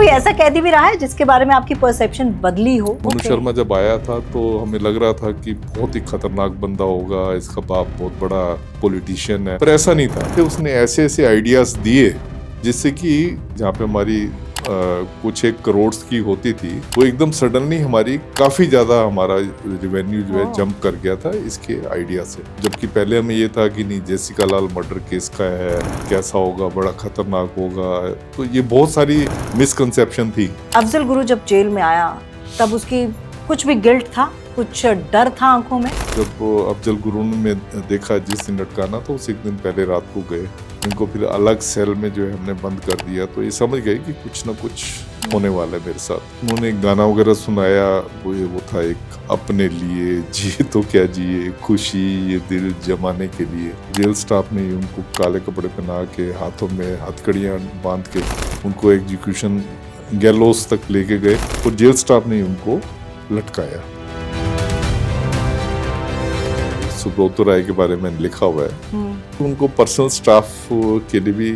कोई ऐसा कैदी भी रहा है जिसके बारे में आपकी परसेप्शन बदली हो? मनु शर्मा जब आया था तो हमें लग रहा था कि बहुत ही खतरनाक बंदा होगा, इसका बाप बहुत बड़ा पॉलिटिशियन है, पर ऐसा नहीं था। कि उसने ऐसे ऐसे आइडियाज दिए जिससे कि जहाँ पे हमारी कुछ 1 करोड़ की होती थी, वो एकदम सडनली हमारी काफी ज्यादा हमारा रेवेन्यू जो है जंप कर गया था इसके आइडिया से। जबकि पहले हमें ये था कि नहीं, जेसिका लाल मर्डर केस का है, कैसा होगा, बड़ा खतरनाक होगा, तो ये बहुत सारी मिसकंसेप्शन थी। अफजल गुरु जब जेल में आया तब उसकी कुछ भी गिल्ट था, कुछ डर था आंखों में? जब अफजल गुरु ने देखा जिस दिन लटकाना, तो उस एक दिन पहले रात को गए, इनको फिर अलग सेल में जो है हमने बंद कर दिया, तो ये समझ गए कि कुछ ना कुछ होने वाला है मेरे साथ। उन्होंने गाना वगैरह सुनाया, वो था एक अपने लिए जिए तो क्या जिए, खुशी ये दिल जमाने के लिए। जेल स्टाफ ने उनको काले कपड़े पहना के, हाथों में हथकड़ियाँ बांध के उनको एग्जीक्यूशन गैलोस तक लेके गए और जेल स्टाफ ने उनको लटकाया। सुब्रतो राय के बारे में लिखा हुआ है, उनको पर्सनल स्टाफ के लिए भी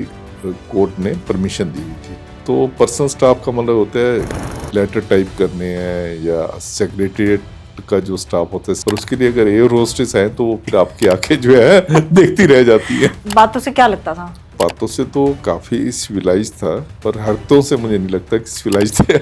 कोर्ट ने परमिशन दी हुई थी। तो पर्सनल स्टाफ का मतलब होता है लेटर टाइप करने हैं या सेक्रेटरीट का जो स्टाफ होता है, और उसके लिए अगर एयर होस्टेस है तो फिर आपकी आंखें जो है देखती रह जाती है। बातों से क्या लगता था? बातों से तो काफी सिविलाइज था, पर हरकतों से मुझे नहीं लगता कि सिविलाइज थे।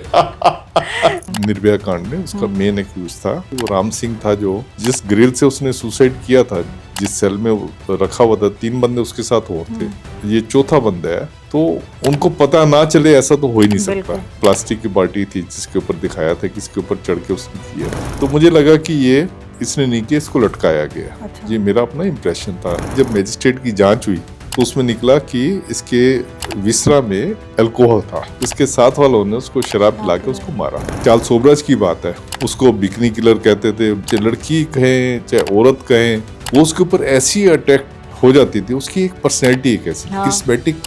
निर्भया कांड में उसका मेन एक्यूज था वो राम सिंह था, जो जिस ग्रिल से उसने सुसाइड किया था, जिस सेल में रखा हुआ था, 3 बंदे उसके साथ हुए थे, ये चौथा बंदा है। तो उनको पता ना चले ऐसा तो हो ही नहीं सकता। प्लास्टिक की बाल्टी थी जिसके ऊपर दिखाया था किसके ऊपर चढ़ के उसने किया, तो मुझे लगा कि ये इसने नहीं किया, इसको लटकाया गया। अच्छा। ये मेरा अपना इम्प्रेशन था। जब मजिस्ट्रेट की जांच हुई तो उसमें निकला कि इसके विसरा में अल्कोहल था, इसके साथ वालों ने उसको शराब पिला के उसको मारा। चार्ल्स सोबराज की बात है, उसको बिकनी किलर कहते थे, चाहे लड़की कहें चाहे औरत कहें, वो उसके ऊपर ऐसी अटैक हो जाती थी। उसकी एक पर्सनैलिटी एक ऐसी क्रिस्मेटिक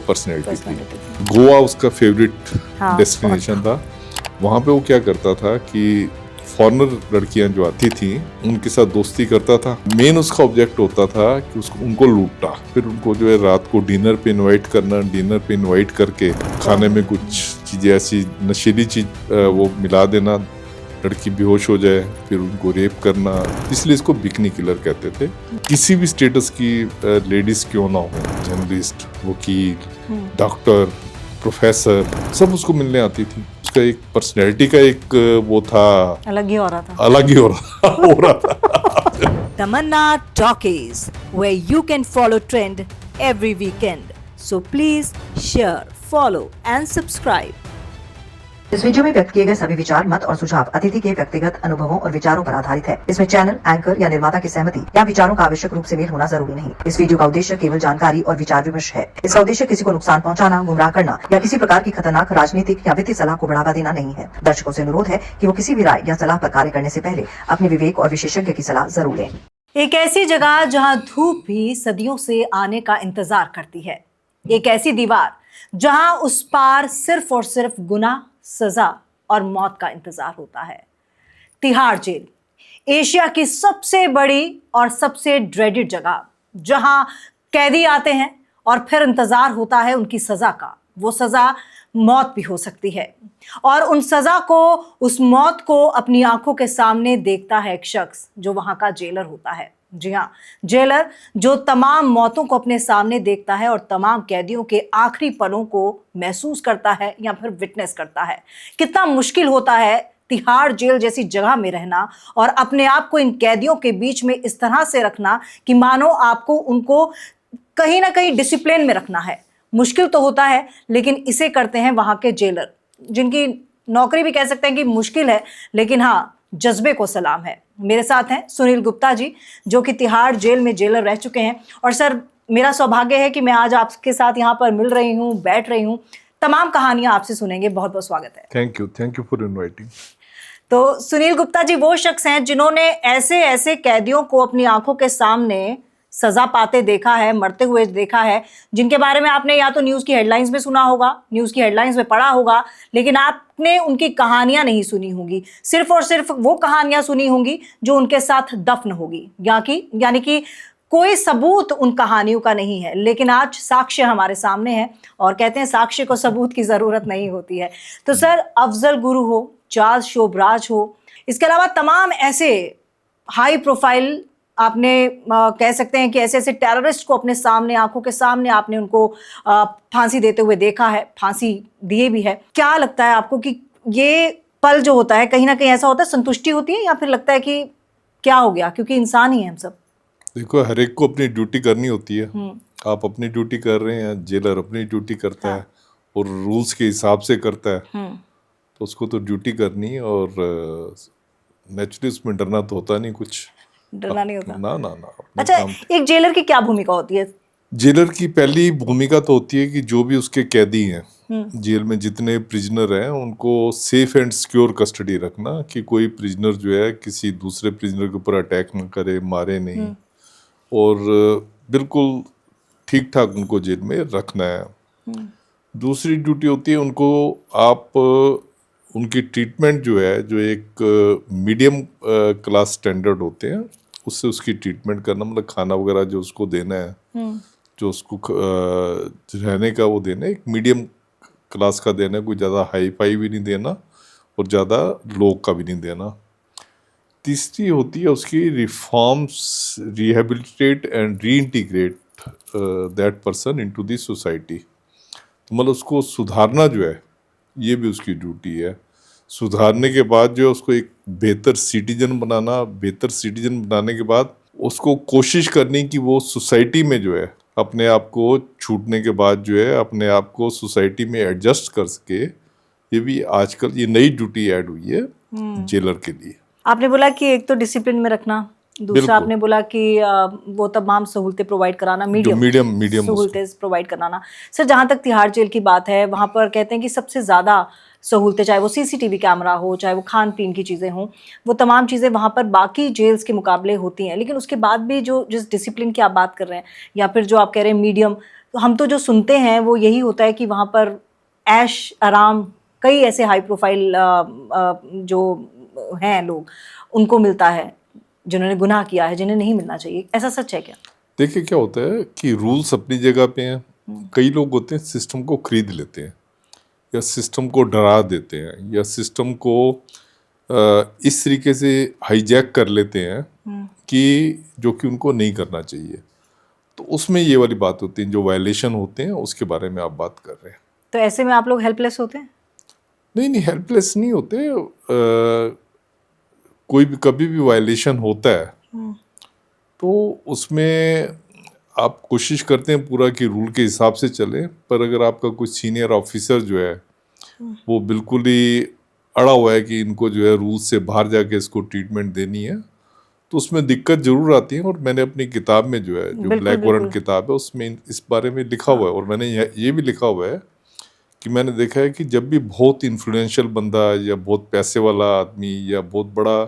पर्सनैलिटी थी। गोवा उसका फेवरेट डेस्टिनेशन था। वहां पे वो क्या करता था कि फॉरेनर लड़कियां जो आती थी उनके साथ दोस्ती करता था। मेन उसका ऑब्जेक्ट होता था कि उनको लूटना, फिर उनको जो है रात को डिनर पे इनवाइट करना, डिनर पे इनवाइट करके खाने में कुछ चीजें ऐसी नशीली चीज वो मिला देना, लड़की बेहोश हो जाए, फिर उनको रेप करना। इसलिए इसको बिकनी किलर कहते थे। किसी भी स्टेटस की लेडीज क्यों ना हो, जर्नलिस्ट, वकील, डॉक्टर, प्रोफेसर, सब उसको मिलने आती थी। उसका एक पर्सनैलिटी का एक वो था, अलग ही हो रहा था। तमन्ना talkies, where you can follow trend every weekend. So please share, follow and subscribe. इस वीडियो में व्यक्त किए गए सभी विचार, मत और सुझाव अतिथि के व्यक्तिगत अनुभवों और विचारों पर आधारित है। इसमें चैनल, एंकर या निर्माता की सहमति या विचारों का आवश्यक रूप से मेल होना जरूरी नहीं। इस वीडियो का उद्देश्य केवल जानकारी और विचार विमर्श है। इसका उद्देश्य किसी को नुकसान पहुंचाना, गुमराह करना या किसी प्रकार की खतरनाक राजनीतिक या वित्तीय सलाह को बढ़ावा देना नहीं है। दर्शकों से अनुरोध है कि वो किसी भी राय या सलाह पर कार्य करने से पहले अपने विवेक और विशेषज्ञ की सलाह जरूर लें। एक ऐसी जगह जहां धूप भी सदियों से आने का इंतजार करती है, एक ऐसी दीवार जहां उस पार सिर्फ और सिर्फ गुनाह, सजा और मौत का इंतजार होता है। तिहाड़ जेल, एशिया की सबसे बड़ी और सबसे ड्रेडेड जगह, जहां कैदी आते हैं और फिर इंतजार होता है उनकी सजा का। वो सजा मौत भी हो सकती है, और उन सजा को, उस मौत को अपनी आंखों के सामने देखता है एक शख्स जो वहां का जेलर होता है। जी हाँ, जेलर जो तमाम मौतों को अपने सामने देखता है और तमाम कैदियों के आखिरी पलों को महसूस करता है या फिर विटनेस करता है। कितना मुश्किल होता है तिहाड़ जेल जैसी जगह में रहना और अपने आप को इन कैदियों के बीच में इस तरह से रखना कि मानो आपको उनको कहीं ना कहीं डिसिप्लिन में रखना है। मुश्किल तो होता है, लेकिन इसे करते हैं वहां के जेलर, जिनकी नौकरी भी कह सकते हैं कि मुश्किल है, लेकिन हाँ, जज्बे को सलाम है। मेरे साथ हैं सुनील गुप्ता जी, जो कि तिहाड़ जेल में जेलर रह चुके हैं। और सर, मेरा सौभाग्य है कि मैं आज आपके साथ यहाँ पर मिल रही हूँ, बैठ रही हूँ, तमाम कहानियां आपसे सुनेंगे। बहुत बहुत स्वागत है। Thank you for inviting. तो सुनील गुप्ता जी वो शख्स हैं जिन्होंने ऐसे ऐसे कैदियों को अपनी आंखों के सामने सजा पाते देखा है, मरते हुए देखा है, जिनके बारे में आपने या तो न्यूज़ की हेडलाइंस में सुना होगा, न्यूज़ की हेडलाइंस में पढ़ा होगा, लेकिन आपने उनकी कहानियां नहीं सुनी होंगी। सिर्फ और सिर्फ वो कहानियां सुनी होंगी जो उनके साथ दफन होगी, यानी कि कोई सबूत उन कहानियों का नहीं है, लेकिन आज साक्ष्य हमारे सामने है और कहते हैं साक्ष्य को सबूत की जरूरत नहीं होती है। तो सर, अफजल गुरु हो, चार्ल्स शोबराज हो, इसके अलावा तमाम ऐसे हाई प्रोफाइल आपने कह सकते हैं कि ऐसे ऐसे टेररिस्ट को अपने सामने, आंखों के सामने आपने उनको फांसी देते हुए देखा है, फांसी दिए भी है। क्या लगता है आपको कि ये पल जो होता है कहीं ना कहीं ऐसा होता है, संतुष्टि होती है, या फिर लगता है कि क्या हो गया, क्योंकि इंसान ही है हम सब? देखो, हर एक को अपनी ड्यूटी करनी होती है। आप अपनी ड्यूटी कर रहे हैं, जेलर अपनी ड्यूटी करता है और रूल्स के हिसाब से करता है, तो उसको तो ड्यूटी करनी है। और नेचुरली उसमें डरना तो होता नहीं, कुछ डरना नहीं होता। ना ना ना अपने अच्छा, काम। एक जेलर की क्या भूमिका होती है? जेलर की पहली भूमिका तो होती है कि जो भी उसके कैदी हैं, जेल में जितने प्रिजनर हैं, उनको सेफ एंड सिक्योर कस्टडी रखना, कि कोई प्रिजनर जो है किसी दूसरे प्रिजनर के ऊपर अटैक न करे, मारे नहीं, और बिल्कुल ठीक ठाक उनको जेल में रखना है। दूसरी ड्यूटी होती है उनको, आप उनकी ट्रीटमेंट जो है, जो एक मीडियम क्लास स्टैंडर्ड होते हैं, उससे उसकी ट्रीटमेंट करना, मतलब खाना वगैरह जो उसको देना है, जो उसको रहने का वो देना है, एक मीडियम क्लास का देना है, कोई ज़्यादा हाई फाई भी नहीं देना और ज़्यादा लो का भी नहीं देना। तीसरी होती है उसकी reforms, rehabilitate and reintegrate that person into the society. तो मतलब उसको सुधारना जो है, ये भी उसकी ड्यूटी है। सुधारने के बाद जो है उसको एक बेहतर सिटीजन बनाना, बेहतर सिटीजन बनाने के बाद उसको कोशिश करनी कि वो सोसाइटी में जो है अपने आप को छूटने के बाद जो है अपने आप को सोसाइटी में एडजस्ट कर सके। ये भी आजकल ये नई ड्यूटी ऐड हुई है जेलर के लिए। आपने बोला कि एक तो डिसिप्लिन में रखना, दूसरा आपने बोला कि वो तमाम सहूलतें प्रोवाइड कराना, मीडियम सहूलतें प्रोवाइड कराना। सर, जहाँ तक तिहाड़ जेल की बात है, वहाँ पर कहते हैं कि सबसे ज़्यादा सहूलतें, चाहे वो सीसीटीवी कैमरा हो, चाहे वो खान पीन की चीज़ें हों, वो तमाम चीज़ें वहाँ पर बाकी जेल्स के मुकाबले होती हैं। लेकिन उसके बाद भी जो जिस डिसिप्लिन की आप बात कर रहे हैं, या फिर जो आप कह रहे हैं मीडियम, तो हम तो जो सुनते हैं वो यही होता है कि वहाँ पर ऐश आराम, कई ऐसे हाई प्रोफाइल जो हैं लोग, उनको मिलता है जिन्होंने गुनाह किया है, जिन्हें नहीं मिलना चाहिए। ऐसा सच है क्या? देखिए, क्या होता है कि रूल्स अपनी जगह पे हैं। कई लोग होते हैं सिस्टम को खरीद लेते हैं, या सिस्टम को डरा देते हैं, या सिस्टम को इस तरीके से हाईजैक कर लेते हैं कि जो कि उनको नहीं करना चाहिए। तो उसमें ये वाली बात होती है, जो वायलेशन होते हैं उसके बारे में आप बात कर रहे हैं। तो ऐसे में आप लोग हेल्पलेस होते हैं? नहीं, हेल्पलेस नहीं होते। कोई भी कभी भी वायलेशन होता है तो उसमें आप कोशिश करते हैं पूरा कि रूल के हिसाब से चले, पर अगर आपका कोई सीनियर ऑफिसर जो है वो बिल्कुल ही अड़ा हुआ है कि इनको जो है रूल से बाहर जाके इसको ट्रीटमेंट देनी है, तो उसमें दिक्कत जरूर आती है। और मैंने अपनी किताब में जो है, जो ब्लैक वारंट किताब है, उसमें इस बारे में लिखा हुआ है। और मैंने ये भी लिखा हुआ है कि मैंने देखा है कि जब भी बहुत इन्फ्लुएंशियल बंदा, या बहुत पैसे वाला आदमी, या बहुत बड़ा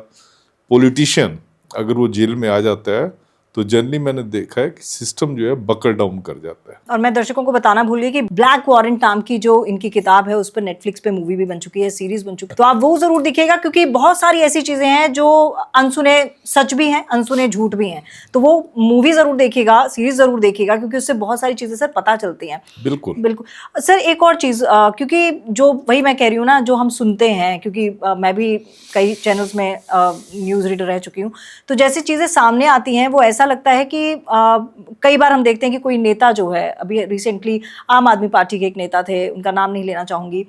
पॉलिटिशियन अगर वो जेल में आ जाता है, तो जनरली मैंने देखा है कि सिस्टम जो है बकर डाउन कर जाता है। और मैं दर्शकों को बताना भूल गई कि ब्लैक वारंट नाम की जो इनकी किताब है, उस पर नेटफ्लिक्स पे मूवी भी बन चुकी है, सीरीज बन चुकी है, तो आप वो जरूर दिखेगा, क्योंकि बहुत सारी ऐसी चीजें हैं जो अनसुने सच भी हैं, अनसुने झूठ भी हैं। तो वो मूवी जरूर देखिएगा, सीरीज जरूर देखिएगा, क्योंकि उससे बहुत सारी चीजें सर पता चलती हैं। बिल्कुल सर, एक और चीज, क्योंकि जो वही मैं कह रही हूँ ना, जो हम सुनते हैं, क्योंकि मैं भी कई चैनल्स में न्यूज रीडर रह चुकी हूँ, तो जैसी चीजें सामने आती हैं वो ऐसा लगता है कि कई बार हम देखते हैं कि कोई नेता जो है, अभी रिसेंटली आम आदमी पार्टी के एक नेता थे, उनका नाम नहीं लेना चाहूंगी,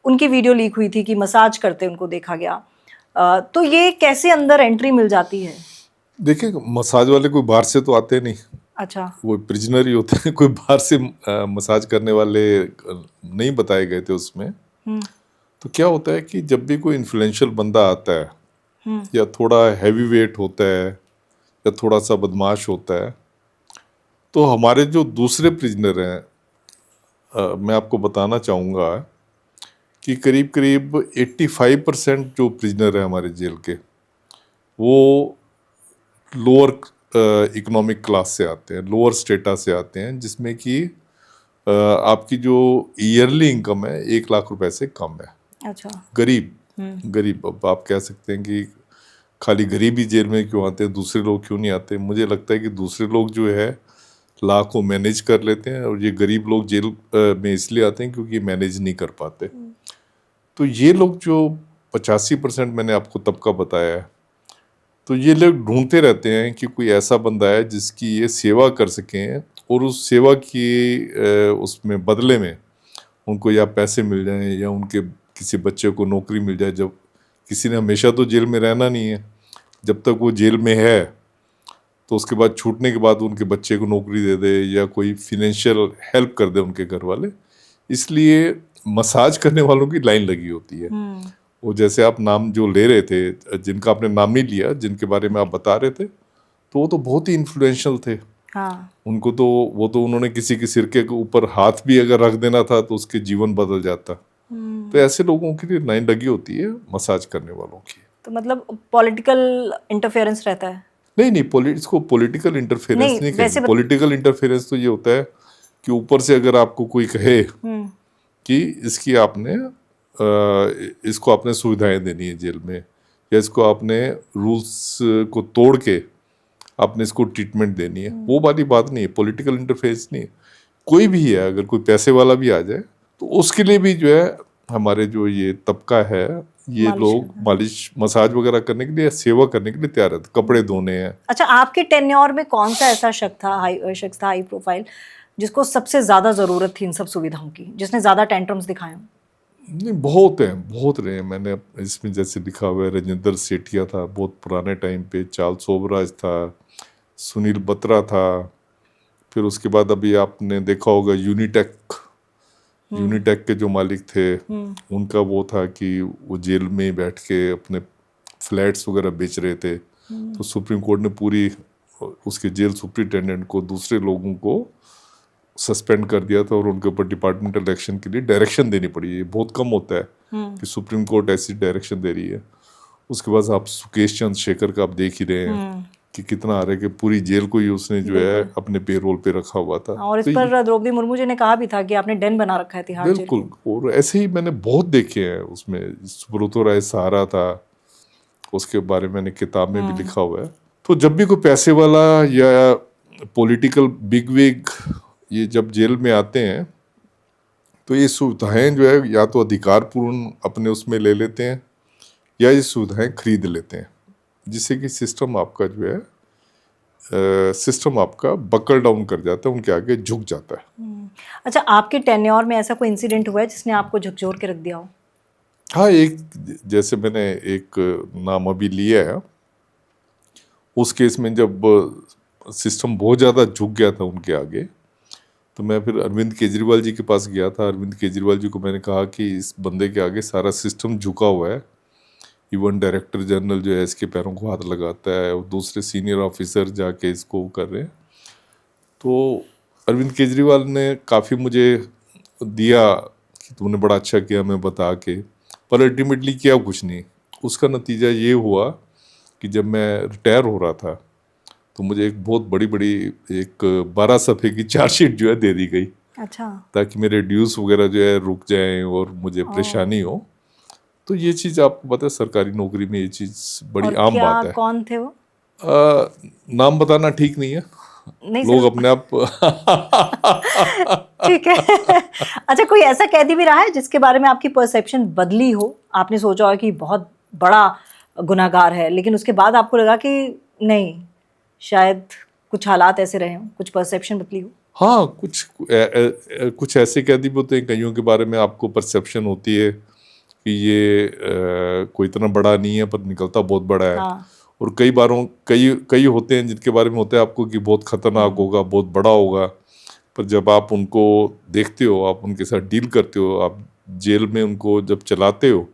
उनकी वीडियो लीक हुई थी कि मसाज करते उनको देखा गया। तो ये कैसे अंदर एंट्री मिल जाती है? देखिए, मसाज वाले कोई बाहर से तो आते नहीं। अच्छा, वो प्रिजनर ही होते हैं, कोई बाहर से मसाज करने वाले नहीं बताए गए थे उसमें। तो क्या होता है कि जब भी कोई इन्फ्लुएंशियल बंदा आता है, या थोड़ा हैवी वेट होता है, या थोड़ा सा बदमाश होता है, तो हमारे जो दूसरे प्रिजनर हैं, मैं आपको बताना चाहूँगा कि करीब करीब 85% जो प्रिजनर हैं हमारे जेल के, वो लोअर इकोनॉमिक क्लास से आते हैं, लोअर स्टेटस से आते हैं, जिसमें कि आपकी जो ईयरली इनकम है 1 लाख रुपए से कम है। अच्छा, गरीब, अब आप कह सकते हैं कि खाली गरीब ही जेल में क्यों आते हैं, दूसरे लोग क्यों नहीं आते। मुझे लगता है कि दूसरे लोग जो है लॉ को मैनेज कर लेते हैं और ये गरीब लोग जेल में इसलिए आते हैं क्योंकि मैनेज नहीं कर पाते। तो ये लोग जो 85% मैंने आपको तब का बताया है, तो ये लोग ढूंढते रहते हैं कि कोई ऐसा बंदा है जिसकी ये सेवा कर सकें और उस सेवा की उसमें बदले में उनको या पैसे मिल जाएं या उनके किसी बच्चे को नौकरी मिल जाए। जब किसी ने हमेशा तो जेल में रहना नहीं है, जब तक वो जेल में है तो उसके बाद छूटने के बाद उनके बच्चे को नौकरी दे दे या कोई फिनेंशियल हेल्प कर दे उनके घर वाले। इसलिए मसाज करने वालों की लाइन लगी होती है। वो जैसे आप नाम जो ले रहे थे, जिनका आपने नाम नहीं लिया, जिनके बारे में आप बता रहे थे, तो वो तो बहुत ही इन्फ्लुएंशियल थे। हाँ। उनको तो वो तो उन्होंने किसी के सिरके के ऊपर हाथ भी अगर रख देना था तो उसके जीवन बदल जाता। तो ऐसे लोगों के लिए लाइन लगी होती है मसाज करने वालों की। तो मतलब पॉलिटिकल इंटरफेरेंस रहता है? नहीं, इसको पॉलिटिकल इंटरफेरेंस नहीं वैसे कहेंगे। पॉलिटिकल इंटरफेरेंस तो ये होता है कि ऊपर से अगर आपको कोई कहे कि इसकी आपने इसको आपने सुविधाएं देनी है जेल में, या इसको आपने रूल्स को तोड़ के आपने इसको ट्रीटमेंट देनी है, वो वाली बात नहीं है। पॉलिटिकल इंटरफेरेंस नहीं है। कोई भी है, अगर कोई पैसे वाला भी आ जाए तो उसके लिए भी जो है हमारे जो ये तबका है, ये लोग मालिश मसाज वगैरह करने के लिए, सेवा करने के लिए तैयार है, कपड़े धोने हैं। अच्छा, आपके टेन्योर में कौन सा ऐसा शख्स था हाई प्रोफाइल जिसको सबसे ज्यादा जरूरत थी इन सब सुविधाओं की, जिसने ज्यादा टेंट्रम्स दिखाए हों? नहीं, बहुत रहे हैं। मैंने इसमें जैसे लिखा हुआ है, राजेंद्र सेठिया था बहुत पुराने टाइम पे, चार्ल्स सोबराज था, सुनील बत्रा था, फिर उसके बाद अभी आपने देखा होगा यूनिटेक के जो मालिक थे, उनका वो था कि वो जेल में बैठ के अपने फ्लैट्स वगैरह बेच रहे थे। तो सुप्रीम कोर्ट ने पूरी उसके जेल सुप्रिंटेंडेंट को, दूसरे लोगों को सस्पेंड कर दिया था और उनके ऊपर डिपार्टमेंटल एक्शन के लिए डायरेक्शन देनी पड़ी। ये बहुत कम होता है कि सुप्रीम कोर्ट ऐसी डायरेक्शन दे रही है। उसके बाद आप सुकेश चंद्र शेखर का आप देख ही रहे हैं कि कितना आ रहा है कि पूरी जेल को ही उसने जो है अपने पेरोल पे रखा हुआ था। और इस पर द्रौपदी मुर्मू जी ने कहा भी था कि आपने डेन बना रखा है तिहाड़ जेल। बिल्कुल, और ऐसे ही मैंने बहुत देखे हैं। उसमें सुब्रतो राय सहारा था, उसके बारे में मैंने किताब में भी लिखा हुआ है। तो जब भी कोई पैसे वाला या पॉलिटिकल बिगविग ये जब जेल में आते हैं तो ये सुविधाएं जो है या तो अधिकारपूर्ण अपने उसमें ले लेते हैं या ये सुविधाएं खरीद लेते हैं, जिससे कि सिस्टम आपका जो है सिस्टम आपका बकल डाउन कर जाता है, उनके आगे झुक जाता है। अच्छा, आपके टेन्योर में ऐसा कोई इंसिडेंट हुआ है जिसने आपको झकझोर के रख दिया हो? हाँ, एक जैसे मैंने एक नाम अभी लिया है, उस केस में जब सिस्टम बहुत ज़्यादा झुक गया था उनके आगे, तो मैं फिर अरविंद केजरीवाल जी के पास गया था। अरविंद केजरीवाल जी को मैंने कहा कि इस बंदे के आगे सारा सिस्टम झुका हुआ है, इवन डायरेक्टर जनरल जो है इसके पैरों को हाथ लगाता है और दूसरे सीनियर ऑफिसर जाके इसको कर रहे हैं। तो अरविंद केजरीवाल ने काफ़ी मुझे दिया कि तुमने बड़ा अच्छा किया मैं बता के, पर अल्टीमेटली किया कुछ नहीं। उसका नतीजा ये हुआ कि जब मैं रिटायर हो रहा था तो मुझे एक बहुत बड़ी एक 12 सफ़े की चार्जशीट जो है दे दी गई। अच्छा। ताकि मेरे ड्यूज वगैरह जो है रुक जाएं और मुझे परेशानी हो। तो ये चीज़ आपको पता है, सरकारी नौकरी में ये चीज़ बड़ी आम बात है। कौन थे वो? नाम बताना ठीक नहीं है, नहीं लोग अपने आप ठीक है। अच्छा, कोई ऐसा कैदी भी रहा है जिसके बारे में आपकी परसेप्शन बदली हो? आपने सोचा हो कि बहुत बड़ा गुनाहगार है, लेकिन उसके बाद आपको लगा कि नहीं, शायद कुछ हालात ऐसे रहे हों, कुछ परसेप्शन बदली हो? हाँ, कुछ ऐसे कैदी भी होते हैं, कईयों के बारे में आपको परसेप्शन होती है कि ये कोई इतना बड़ा नहीं है पर निकलता बहुत बड़ा है। हाँ। और कई होते हैं जिनके बारे में होता है आपको कि बहुत खतरनाक होगा, बहुत बड़ा होगा, पर जब आप उनको देखते हो, आप उनके साथ डील करते हो, आप जेल में उनको जब चलाते हो,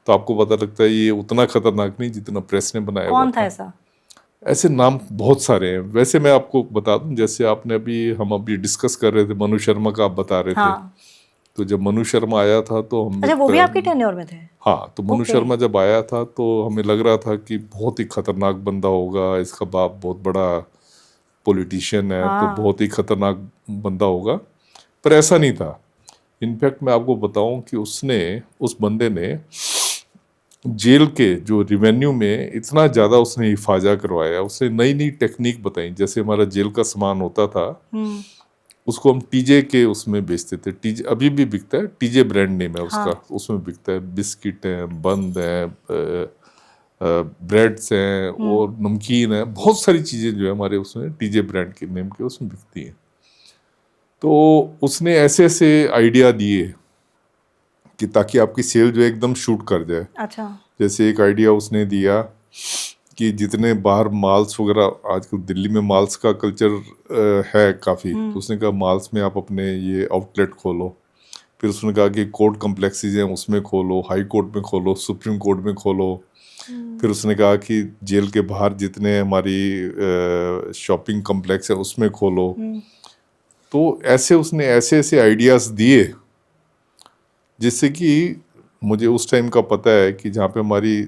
तो आपको पता लगता है ये उतना खतरनाक नहीं जितना प्रेस ने बनाया। कौन था ऐसा? ऐसे नाम बहुत सारे हैं। वैसे मैं आपको बता दूं, जैसे आपने हम अभी डिस्कस कर रहे थे मनु शर्मा का, आप बता रहे थे। तो जब मनु शर्मा आया था तो हम, अच्छा, वो भी आपके टेन्योर में थे? हाँ, तो मनु शर्मा जब आया था तो हमें लग रहा था कि बहुत ही खतरनाक बंदा होगा, इसका बाप बहुत बड़ा पॉलिटिशियन है, तो बहुत ही खतरनाक बंदा होगा, पर ऐसा नहीं था। इनफैक्ट मैं आपको बताऊं कि उस बंदे ने जेल के जो रिवेन्यू में इतना ज़्यादा उसने हिफाजा करवाया, उसने नई नई टेक्निक बताई। जैसे हमारा जेल का सामान होता था, उसको हम टीजे के उसमें बेचते थे। टीजे अभी भी बिकता है, टीजे ब्रांड नेम है उसका। उसमें बिकता है, बिस्किट हैं, बंद हैं, ब्रेड्स हैं और नमकीन है, बहुत सारी चीज़ें जो है हमारे उसमें टीजे ब्रांड के नेम के उसमें बिकती हैं। तो उसने ऐसे ऐसे आइडिया दिए कि ताकि आपकी सेल जो है एकदम शूट कर जाए। अच्छा। जैसे एक आइडिया उसने दिया कि जितने बाहर मॉल्स वगैरह, आजकल दिल्ली में मॉल्स का कल्चर है काफ़ी, तो उसने कहा मॉल्स में आप अपने ये आउटलेट खोलो। फिर उसने कहा कि कोर्ट कम्प्लेक्सेस हैं उसमें खोलो, हाई कोर्ट में खोलो, सुप्रीम कोर्ट में खोलो। फिर उसने कहा कि जेल के बाहर जितने हमारी शॉपिंग कम्प्लेक्स है उसमें खोलो। तो ऐसे उसने ऐसे ऐसे आइडियाज़ दिए जिससे कि मुझे उस टाइम का पता है कि जहाँ पे हमारी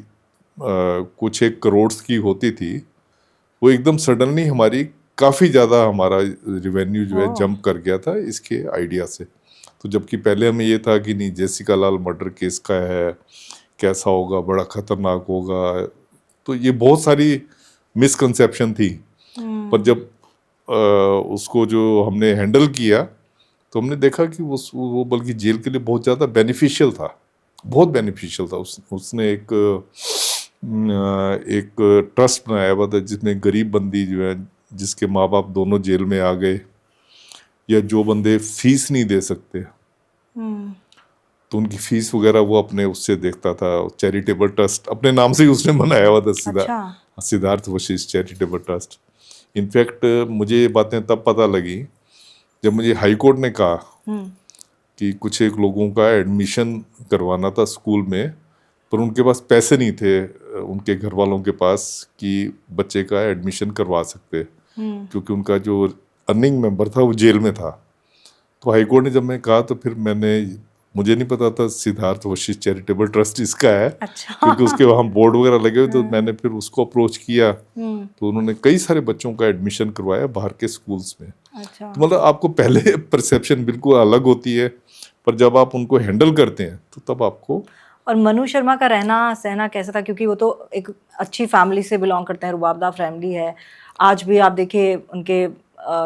कुछ एक करोड़ की होती थी, वो एकदम सडनली हमारी काफ़ी ज़्यादा हमारा रिवेन्यू जो है जंप कर गया था इसके आइडिया से। तो जबकि पहले हमें ये था कि नहीं, जेसिका लाल मर्डर केस का है, कैसा होगा, बड़ा ख़तरनाक होगा। तो ये बहुत सारी मिसकंसेप्शन थी। पर जब उसको जो हमने हैंडल किया तो हमने देखा कि वो बल्कि जेल के लिए बहुत ज़्यादा बेनिफिशियल था, बहुत बेनिफिशियल था। उसने एक ट्रस्ट बनाया हुआ था जिसमें गरीब बंदी जो है, जिसके माँ बाप दोनों जेल में आ गए, या जो बंदे फीस नहीं दे सकते तो उनकी फीस वगैरह वो अपने उससे देखता था। चैरिटेबल ट्रस्ट अपने नाम से ही उसने बनाया हुआ था, Siddharth Vashishtha charitable trust. In fact मुझे ये बातें तब पता लगी जब मुझे हाई कोर्ट ने कहा कि कुछ एक लोगों का एडमिशन करवाना था स्कूल में, पर उनके पास पैसे नहीं थे उनके घर वालों के पास कि बच्चे का एडमिशन करवा सकते, क्योंकि उनका जो अर्निंग मेंबर था वो जेल में था। तो हाई कोर्ट ने जब मैं कहा तो फिर मुझे नहीं पता था सिद्धार्थ वशिष्ठ चैरिटेबल ट्रस्ट इसका है। अच्छा। क्योंकि उसके वहाँ बोर्ड वगैरह लगे हुए, तो मैंने फिर उसको अप्रोच किया तो उन्होंने कई सारे बच्चों का एडमिशन करवाया बाहर के स्कूल्स में। अच्छा। तो मतलब आपको पहले परसेप्शन बिल्कुल अलग होती है, पर जब आप उनको हैंडल करते हैं तो तब आपको। और मनु शर्मा का रहना सहना कैसा था, क्योंकि वो तो एक अच्छी फैमिली से बिलोंग करते हैं, रुबाबदार फैमिली है। आज भी आप देखिए उनके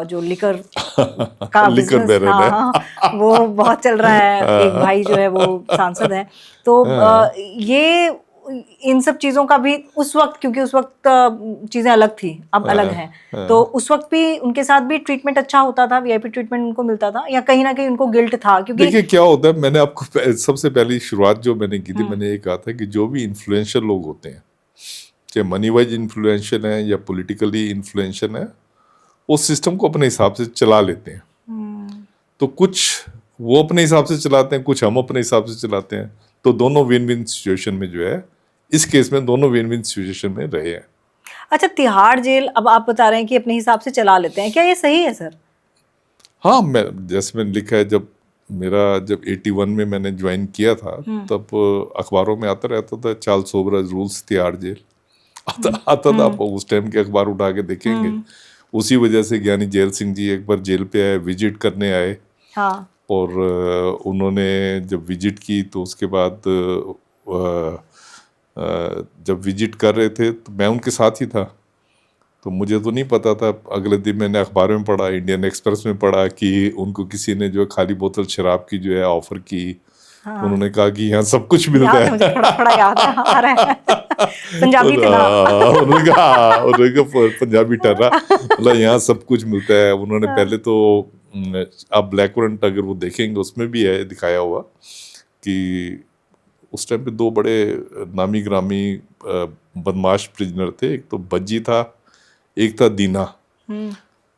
जो लिकर का लिकर बिजनेस, हाँ, वो बहुत चल रहा है। एक भाई जो है वो सांसद है। तो ये इन सब चीज़ों का भी उस वक्त, क्योंकि उस वक्त चीज़ें अलग थी, अब अलग हैं, तो उस वक्त भी उनके साथ भी ट्रीटमेंट अच्छा होता था, वीआईपी ट्रीटमेंट उनको मिलता था, या कहीं ना कहीं उनको गिल्ट था? क्योंकि देखिए क्या होता है, मैंने आपको सबसे पहली शुरुआत जो मैंने की थी, मैंने ये कहा था कि जो भी इन्फ्लुएंशियल लोग होते हैं, चाहे मनी वाइज इन्फ्लुएंशियल हैं या पॉलिटिकली इन्फ्लुएंशियल हैं, उस सिस्टम को अपने हिसाब से चला लेते हैं। तो कुछ वो अपने हिसाब से चलाते हैं, कुछ हम अपने हिसाब से चलाते हैं। तो दोनों विन विन सिचुएशन में जो है, इस केस में दोनों विन विन सिचुएशन में रहे हैं। अच्छा, तिहाड़ जेल अब आप बता रहे हैं कि अपने हिसाब से चला लेते हैं, क्या ये सही है सर? हाँ, जैसे मैंने लिखा है, जब 81 में मैंने ज्वाइन किया था तब अखबारों में आता रहता था Charles Sobhraj rules Tihar jail, आता था। आप उस टाइम के अखबार उठा के देखेंगे। उसी वजह से ज्ञानी जैल सिंह जी एक बार जेल पे आए, विजिट करने आए। हाँ। और उन्होंने जब विजिट की तो उसके बाद जब विजिट कर रहे थे तो मैं उनके साथ ही था। तो मुझे तो नहीं पता था, अगले दिन मैंने अखबार में पढ़ा, इंडियन एक्सप्रेस में पढ़ा कि उनको किसी ने जो है खाली बोतल शराब की जो है ऑफर की। हाँ। उन्होंने कहा कि यहाँ सब कुछ मिलता है। मुझे थोड़ा याद है, आ रहा है। पंजाबी थे ना? उन्होंने कहा पंजाबी टर्रा, मतलब यहाँ सब कुछ मिलता है। उन्होंने पहले तो आप ब्लैक वारंट अगर वो देखेंगे उसमें भी है दिखाया हुआ कि उस टाइम पे दो बड़े नामी ग्रामी बदमाश प्रिजनर थे, एक तो बज्जी था, एक था दीना।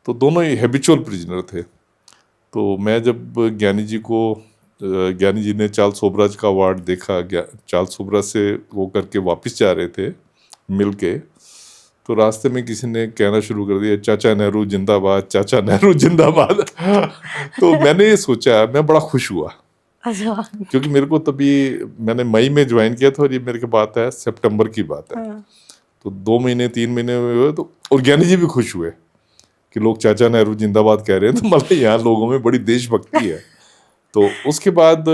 तो दोनों ही हैबिचुअल प्रिजनर थे। तो मैं जब ज्ञानी जी ने चार्ल्स सोबराज का वार्ड देखा, चार्ल्स सोबराज से वो करके वापस जा रहे थे मिल के, तो रास्ते में किसी ने कहना शुरू कर दिया, चाचा नेहरू जिंदाबाद, चाचा नेहरू जिंदाबाद। तो मैंने ये सोचा, मैं बड़ा खुश हुआ। अच्छा। क्योंकि मेरे को तभी, मैंने मई में ज्वाइन किया था और ये मेरे को बात है सितंबर की बात है। तो 2 महीने 3 महीने हुए तो, और ज्ञानी जी भी खुश हुए कि लोग चाचा नेहरू जिंदाबाद कह रहे हैं, तो मतलब यहाँ लोगों में बड़ी देशभक्ति है। तो उसके बाद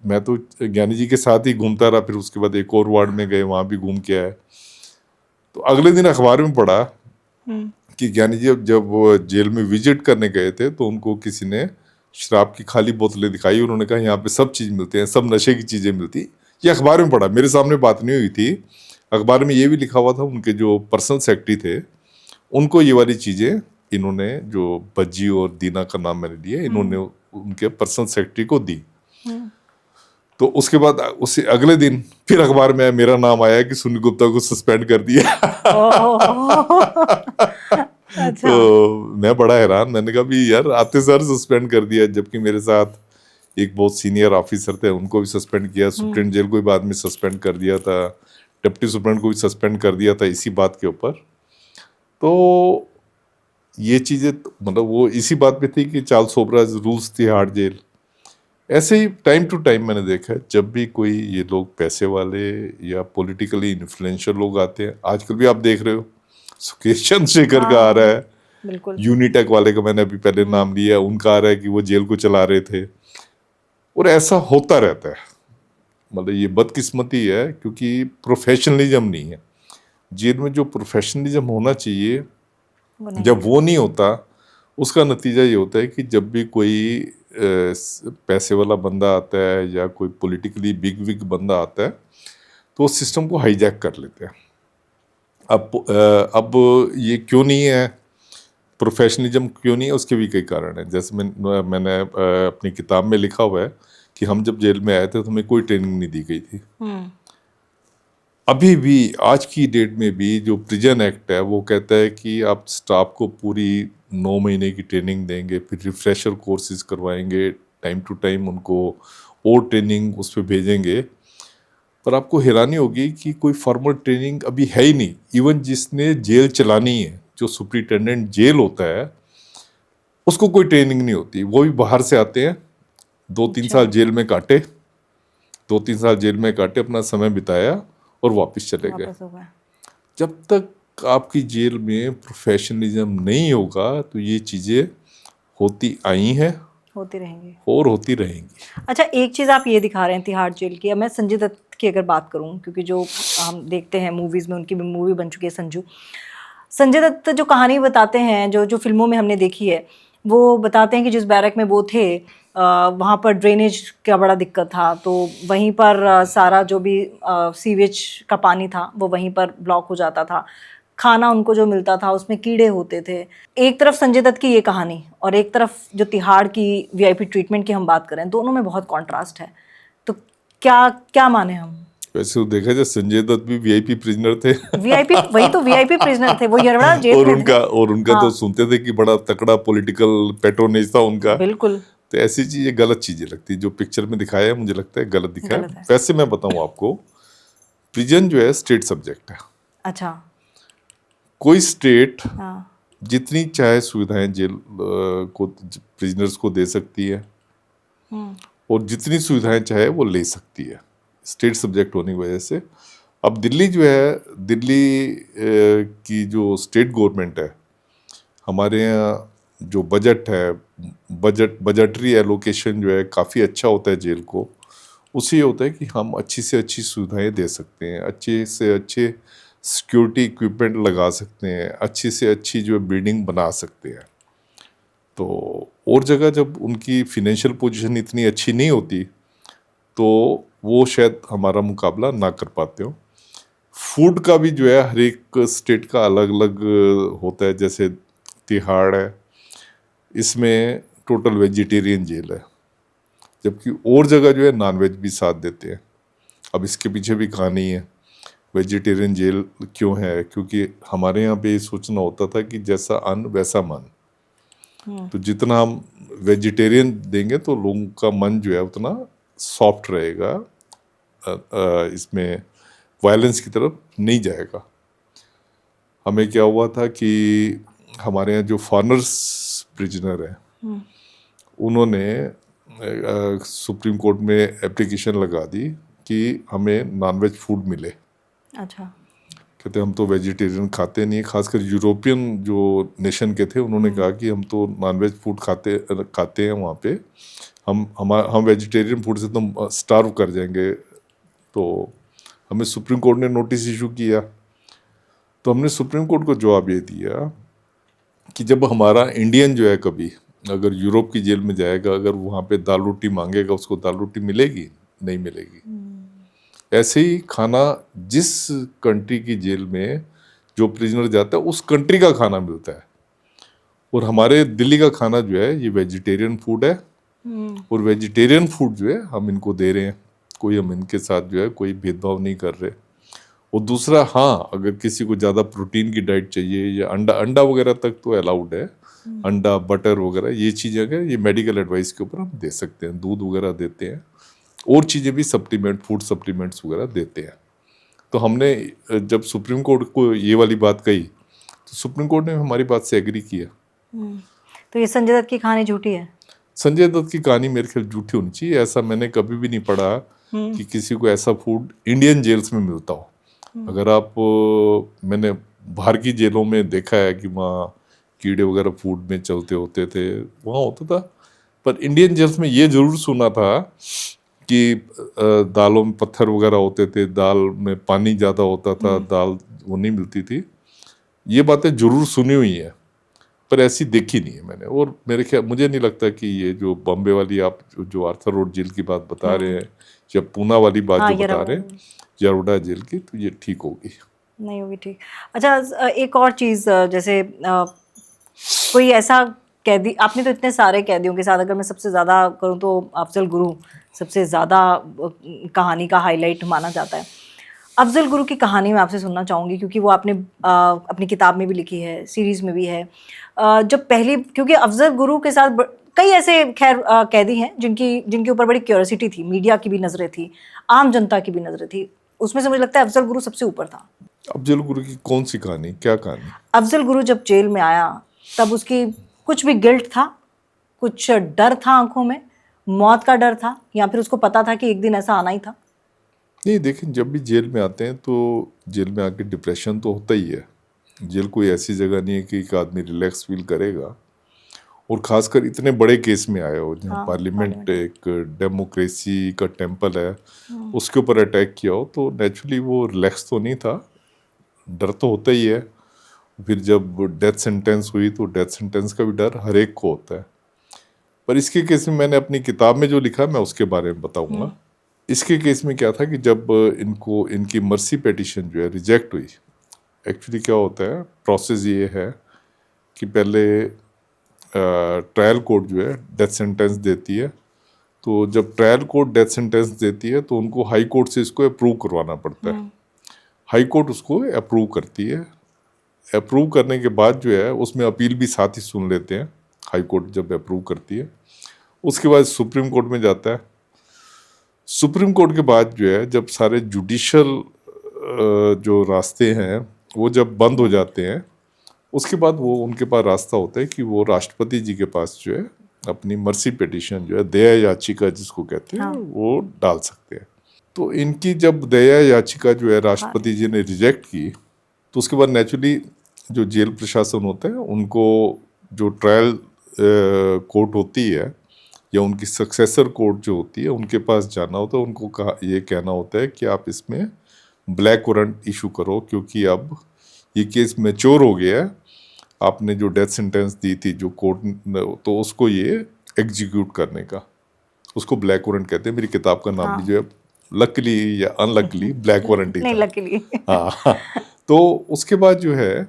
मैं तो ज्ञानी जी के साथ ही घूमता रहा, फिर उसके बाद एक और वार्ड में गए, वहाँ भी घूम के आए। तो अगले दिन अखबार में पढ़ा कि ज्ञानी जी जब वो जेल में विजिट करने गए थे तो उनको किसी ने शराब की खाली बोतलें दिखाई, उन्होंने कहा यहाँ पे सब चीज़ मिलते हैं, सब नशे की चीज़ें मिलती। ये अखबार में पढ़ा, मेरे सामने बात नहीं हुई थी। अखबार में ये भी लिखा हुआ था उनके जो पर्सनल सेक्रेटरी थे उनको ये वाली चीज़ें इन्होंने, जो बज्जी और दीना का नाम मैंने लिया, इन्होंने उनके पर्सनल सेक्रेटरी को दी। तो उसके बाद उससे अगले दिन फिर अखबार में मेरा नाम आया कि सुनील गुप्ता को सस्पेंड कर दिया। अच्छा। तो मैं बड़ा हैरान, मैंने कहा भी यार आते सर सस्पेंड कर दिया, जबकि मेरे साथ एक बहुत सीनियर ऑफिसर थे, उनको भी सस्पेंड किया, सुप्रीम जेल को भी बाद में सस्पेंड कर दिया था, डिप्टी सुप्रीम को भी सस्पेंड कर दिया था इसी बात के ऊपर। तो ये चीज़ें मतलब वो इसी बात पे थी कि Charles Sobhraj rules Tihar jail. ऐसे ही टाइम टू टाइम मैंने देखा है, जब भी कोई ये लोग पैसे वाले या पॉलिटिकली इन्फ्लुएंशियल लोग आते हैं, आजकल भी आप देख रहे हो सुकेश चंद्रशेखर का आ रहा है, बिल्कुल। यूनिटेक वाले का मैंने अभी पहले नाम लिया, उनका आ रहा है कि वो जेल को चला रहे थे, और ऐसा होता रहता है। मतलब ये बदकिस्मती है क्योंकि प्रोफेशनलिज्म नहीं है जेल में। जो प्रोफेशनलिज्म होना चाहिए जब वो नहीं होता, उसका नतीजा ये होता है कि जब भी कोई पैसे वाला बंदा आता है या कोई पॉलिटिकली बिग विग बंदा आता है तो वो सिस्टम को हाईजैक कर लेते हैं। अब ये क्यों नहीं है, प्रोफेशनलिज्म क्यों नहीं है, उसके भी कई कारण हैं। जैसे मैंने अपनी किताब में लिखा हुआ है कि हम जब जेल में आए थे तो हमें कोई ट्रेनिंग नहीं दी गई थी। अभी भी आज की डेट में भी जो प्रिजन एक्ट है वो कहता है कि आप स्टाफ को पूरी 9 महीने की ट्रेनिंग देंगे, फिर रिफ्रेशर कोर्सेज करवाएंगे, टाइम टू टाइम उनको और ट्रेनिंग उस पर भेजेंगे। पर आपको हैरानी होगी कि कोई फॉर्मल ट्रेनिंग अभी है ही नहीं। इवन जिसने जेल चलानी है, जो सुप्रिटेंडेंट जेल होता है, उसको कोई ट्रेनिंग नहीं होती। वो भी बाहर से आते हैं, 2-3 साल जेल में काटे, 2-3 साल जेल में काटे, अपना समय बिताया और वापस चले गए। जब तक आपकी जेल में प्रोफेशनलिज्म नहीं होगा तो ये चीज़ें होती आई हैं, होती रहेंगी और होती रहेंगी। अच्छा, एक चीज़ आप ये दिखा रहे हैं तिहाड़ जेल की। अब मैं संजय दत्त की अगर बात करूं, क्योंकि जो हम देखते हैं मूवीज़ में, उनकी भी मूवी बन चुकी है संजू। संजय दत्त जो कहानी बताते हैं, जो जो फिल्मों में हमने देखी है, वो बताते हैं कि जिस बैरक में वो थे वहाँ पर ड्रेनेज का बड़ा दिक्कत था, तो वहीं पर सारा जो भी सीवेज का पानी था वो वहीं पर ब्लॉक हो जाता था। खाना उनको जो मिलता था उसमें कीड़े होते थे। एक तरफ संजय दत्त की ये कहानी और एक तरफ जो तिहाड़ की वीआईपी ट्रीटमेंट की हम बात करें, दोनों में बहुत कॉन्ट्रास्ट है। तो क्या क्या माने हम? वैसे तो देखा जाए संजय दत्त भी वीआईपी प्रिजनर थे। वीआईपी, वही तो वीआईपी प्रिजनर थे, वो यरवड़ा जेल में थे। और उनका तो सुनते थे कि बड़ा तकड़ा पॉलिटिकल पेट्रोनेज था उनका। बिल्कुल। तो ऐसी चीजें गलत चीजें लगती है, जो पिक्चर में दिखाया है मुझे लगता है गलत दिखाया गलत है। वैसे मैं बताऊं आपको, प्रिजन जो है स्टेट सब्जेक्ट है। अच्छा। कोई स्टेट हाँ। जितनी चाहे सुविधाएं जेल को प्रिजनर्स को दे सकती है और जितनी सुविधाएं चाहे वो ले सकती है, स्टेट सब्जेक्ट होने की वजह से। अब दिल्ली जो है, दिल्ली की जो स्टेट गवर्नमेंट है, हमारे यहाँ जो बजट है, बजटरी एलोकेशन जो है काफ़ी अच्छा होता है जेल को। उससे ये होता है कि हम अच्छी से अच्छी सुविधाएं दे सकते हैं, अच्छे से अच्छे सिक्योरिटी इक्विपमेंट लगा सकते हैं, अच्छी से अच्छी जो बिल्डिंग बना सकते हैं। तो और जगह जब उनकी फिनेंशियल पोजीशन इतनी अच्छी नहीं होती तो वो शायद हमारा मुकाबला ना कर पाते हो। फूड का भी जो है हर एक स्टेट का अलग अलग होता है। जैसे तिहाड़ है, इसमें टोटल वेजिटेरियन जेल है, जबकि और जगह जो है नॉनवेज भी साथ देते हैं। अब इसके पीछे भी कहानी है, वेजिटेरियन जेल क्यों है, क्योंकि हमारे यहाँ पे ये सोचना होता था कि जैसा अन्न वैसा मन। तो जितना हम वेजिटेरियन देंगे तो लोगों का मन जो है उतना सॉफ्ट रहेगा, इसमें वायलेंस की तरफ नहीं जाएगा। हमें क्या हुआ था कि हमारे यहाँ जो फॉरेनर्स प्रिजनर हैं, उन्होंने सुप्रीम कोर्ट में एप्लीकेशन लगा दी कि हमें नॉनवेज फूड मिले। अच्छा। कहते हम तो वेजिटेरियन खाते नहीं, खासकर यूरोपियन जो नेशन के थे उन्होंने कहा कि हम तो नॉनवेज फूड खाते हैं वहाँ पे, हम वेजिटेरियन फूड से तो स्टार्व कर जाएंगे। तो हमें सुप्रीम कोर्ट ने नोटिस इशू किया, तो हमने सुप्रीम कोर्ट को जवाब ये दिया कि जब हमारा इंडियन जो है कभी अगर यूरोप की जेल में जाएगा, अगर वहाँ पे दाल रोटी मांगेगा, उसको दाल रोटी मिलेगी? नहीं मिलेगी। ऐसे ही खाना जिस कंट्री की जेल में जो प्रिजनर जाता है उस कंट्री का खाना मिलता है, और हमारे दिल्ली का खाना जो है ये वेजिटेरियन फूड है, और वेजिटेरियन फूड जो है हम इनको दे रहे हैं, कोई हम इनके साथ जो है कोई भेदभाव नहीं कर रहे। और दूसरा, हाँ, अगर किसी को ज़्यादा प्रोटीन की डाइट चाहिए या अंडा वगैरह तक तो अलाउड है, अंडा बटर वगैरह ये चीज़ें अगर ये मेडिकल एडवाइस के ऊपर हम दे सकते हैं, दूध वगैरह देते हैं, और चीज़ें भी सप्लीमेंट फूड सप्लीमेंट्स वगैरह देते हैं। तो हमने जब सुप्रीम कोर्ट को ये वाली बात कही तो सुप्रीम कोर्ट ने हमारी बात से एग्री किया। तो ये संजय दत्त की कहानी झूठी है? संजय दत्त की कहानी मेरे ख्याल झूठी होनी चाहिए। ऐसा मैंने कभी भी नहीं पढ़ा कि किसी को ऐसा फूड इंडियन जेल्स में मिलता हो। अगर आप मैंने बाहर की जेलों में देखा है कि वहाँ कीड़े वगैरह फूड में चलते होते थे, वहाँ होता था, पर इंडियन जेल्स में ये जरूर सुना था कि दालों में पत्थर वगैरह होते थे, दाल में पानी ज़्यादा होता था, दाल वो नहीं मिलती थी। ये बातें जरूर सुनी हुई हैं, पर ऐसी देखी नहीं है मैंने। और मेरे ख्याल मुझे नहीं लगता कि ये जो बॉम्बे वाली आप जो आर्थर रोड जेल की बात बता रहे हैं या पूना वाली बात जो बता रहे हैं यरोडा जेल की, तो ये ठीक होगी नहीं होगी। ठीक। अच्छा, एक और चीज़, जैसे कोई ऐसा कैदी, आपने तो इतने सारे कैदियों के साथ, अगर मैं सबसे ज़्यादा करूँ तो अफजल गुरु सबसे ज़्यादा कहानी का हाईलाइट माना जाता है। अफजल गुरु की कहानी मैं आपसे सुनना चाहूँगी, क्योंकि वो आपने अपनी किताब में भी लिखी है, सीरीज़ में भी है। जब पहली, क्योंकि अफजल गुरु के साथ कई ऐसे खैर कैदी हैं जिनके ऊपर बड़ी क्यूरियोसिटी थी, मीडिया की भी नज़रें थी, आम जनता की भी नज़रें थी, उसमें से मुझे लगता है अफजल गुरु सबसे ऊपर था। अफजल गुरु की कौन सी कहानी, क्या कहानी? अफजल गुरु जब जेल में आया तब उसकी कुछ भी गिल्ट था, कुछ डर था आंखों में, मौत का डर था, या फिर उसको पता था कि एक दिन ऐसा आना ही था? नहीं, देखें, जब भी जेल में आते हैं तो जेल में आके डिप्रेशन तो होता ही है। जेल कोई ऐसी जगह नहीं है कि एक आदमी रिलैक्स फील करेगा, और खासकर इतने बड़े केस में आए हो जहाँ पार्लियामेंट एक डेमोक्रेसी का टेम्पल है, उसके ऊपर अटैक किया हो, तो नेचुरली वो रिलैक्स तो नहीं था, डर तो होता ही है। फिर जब डेथ सेंटेंस हुई तो डेथ सेंटेंस का भी डर हर एक को होता है। पर इसके केस में मैंने अपनी किताब में जो लिखा मैं उसके बारे में बताऊंगा। इसके केस में क्या था कि जब इनकी मर्सी पिटीशन जो है रिजेक्ट हुई, एक्चुअली क्या होता है, प्रोसेस ये है कि पहले ट्रायल कोर्ट जो है डेथ सेंटेंस देती है, तो जब ट्रायल कोर्ट डेथ सेंटेंस देती है तो उनको हाई कोर्ट से इसको अप्रूव करवाना पड़ता है। हाई कोर्ट उसको अप्रूव करती है। अप्रूव करने के बाद जो है उसमें अपील भी साथ ही सुन लेते हैं। हाई कोर्ट जब अप्रूव करती है उसके बाद सुप्रीम कोर्ट में जाता है। सुप्रीम कोर्ट के बाद जो है जब सारे जुडिशल जो रास्ते हैं वो जब बंद हो जाते हैं, उसके बाद वो उनके पास रास्ता होता है कि वो राष्ट्रपति जी के पास जो है अपनी मर्सी पिटीशन जो है, दया याचिका जिसको कहते हैं, वो डाल सकते हैं। तो इनकी जब दया याचिका जो है राष्ट्रपति जी ने रिजेक्ट की, तो उसके बाद नेचुरली जो जेल प्रशासन होता है उनको जो ट्रायल कोर्ट होती है या उनकी सक्सेसर कोर्ट जो होती है उनके पास जाना होता है। उनको ये कहना होता है कि आप इसमें ब्लैक वारंट इशू करो, क्योंकि अब ये केस मैच्योर हो गया है, आपने जो डेथ सेंटेंस दी थी जो कोर्ट, तो उसको ये एग्जीक्यूट करने का, उसको ब्लैक वारंट कहते हैं। मेरी किताब का नाम भी जो है लकीली या अनलकीली ब्लैक वारंट ही नहीं, था। लकीली। हाँ, तो उसके बाद जो है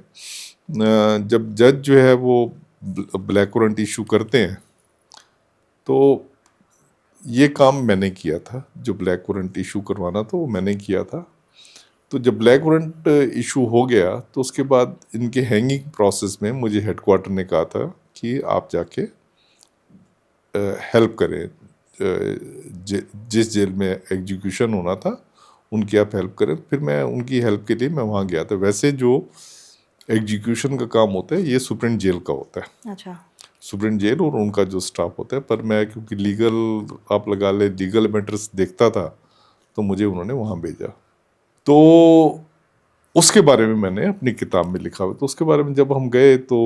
जब जज जो है वो ब्लैक वारंट इशू करते हैं, तो ये काम मैंने किया था, जो ब्लैक वारंट इशू करवाना था वो मैंने किया था। तो जब ब्लैक वारंट इशू हो गया तो उसके बाद इनके हैंगिंग प्रोसेस में मुझे हेडक्वार्टर ने कहा था कि आप जाके हेल्प करें, जिस जेल में एग्जीक्यूशन होना था उनकी आप हेल्प करें। फिर मैं उनकी हेल्प के लिए मैं वहाँ गया था। वैसे जो एग्जीक्यूशन का काम होता है ये सुप्रीम जेल का होता है। अच्छा। सुप्रीम जेल और उनका जो स्टाफ होता है, पर मैं क्योंकि लीगल, आप लगा ले, लीगल मैटर्स देखता था, तो मुझे उन्होंने वहाँ भेजा। तो उसके बारे में मैंने अपनी किताब में लिखा हुआ। तो उसके बारे में जब हम गए, तो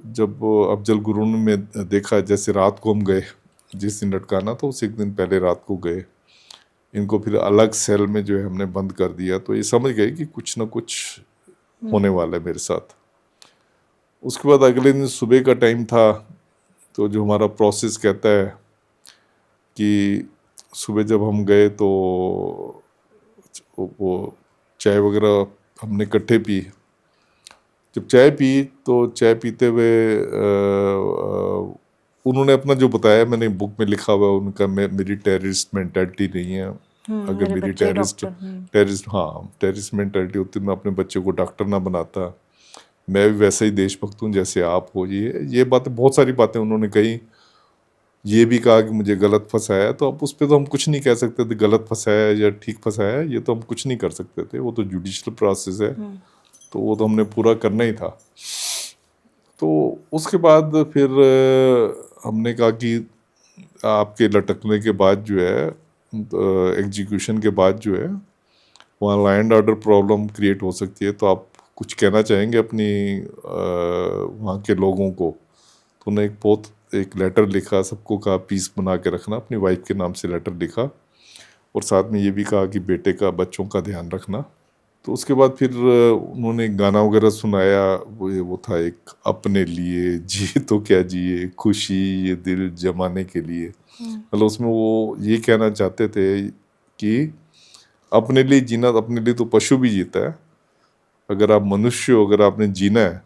जब अफजल गुरु में देखा, जैसे रात को हम गए, जिस दिन लटकाना था उस एक दिन पहले रात को गए, इनको फिर अलग सेल में जो है हमने बंद कर दिया, तो ये समझ गए कि कुछ ना कुछ होने वाला है मेरे साथ। उसके बाद अगले दिन सुबह का टाइम था, तो जो हमारा प्रोसेस कहता है कि सुबह जब हम गए तो वो चाय वगैरह हमने इकट्ठे पी। जब चाय पी तो चाय पीते हुए उन्होंने अपना जो बताया, मैंने बुक में लिखा हुआ है उनका, मेरी टेररिस्ट मेंटालिटी नहीं है। अगर मेरी टेररिस्ट मेंटालिटी होती मैं अपने बच्चे को डॉक्टर ना बनाता। मैं भी वैसा ही देशभक्त हूँ जैसे आप हो। ये बातें, बहुत सारी बातें उन्होंने कही। ये भी कहा कि मुझे गलत फंसाया, तो अब उस पर तो हम कुछ नहीं कह सकते थे, गलत फंसाया या ठीक फंसाया, ये तो हम कुछ नहीं कर सकते थे। वो तो जुडिशियल प्रोसेस है, तो वो तो हमने पूरा करना ही था। तो उसके बाद फिर हमने कहा कि आपके लटकने के बाद जो है, एग्जीक्यूशन के बाद जो है, वहाँ लैंड ऑर्डर प्रॉब्लम क्रिएट हो सकती है, तो आप कुछ कहना चाहेंगे अपनी वहाँ के लोगों को। तो उन्होंने एक लेटर लिखा, सबको कहा पीस बना के रखना, अपनी वाइफ के नाम से लेटर लिखा, और साथ में ये भी कहा कि बेटे का, बच्चों का ध्यान रखना। तो उसके बाद फिर उन्होंने गाना वगैरह सुनाया। वो था एक, अपने लिए जिए तो क्या जिए, खुशी ये दिल जमाने के लिए। मतलब उसमें वो ये कहना चाहते थे कि अपने लिए जीना, अपने लिए तो पशु भी जीता है, अगर आप मनुष्य हो, अगर आपने जीना है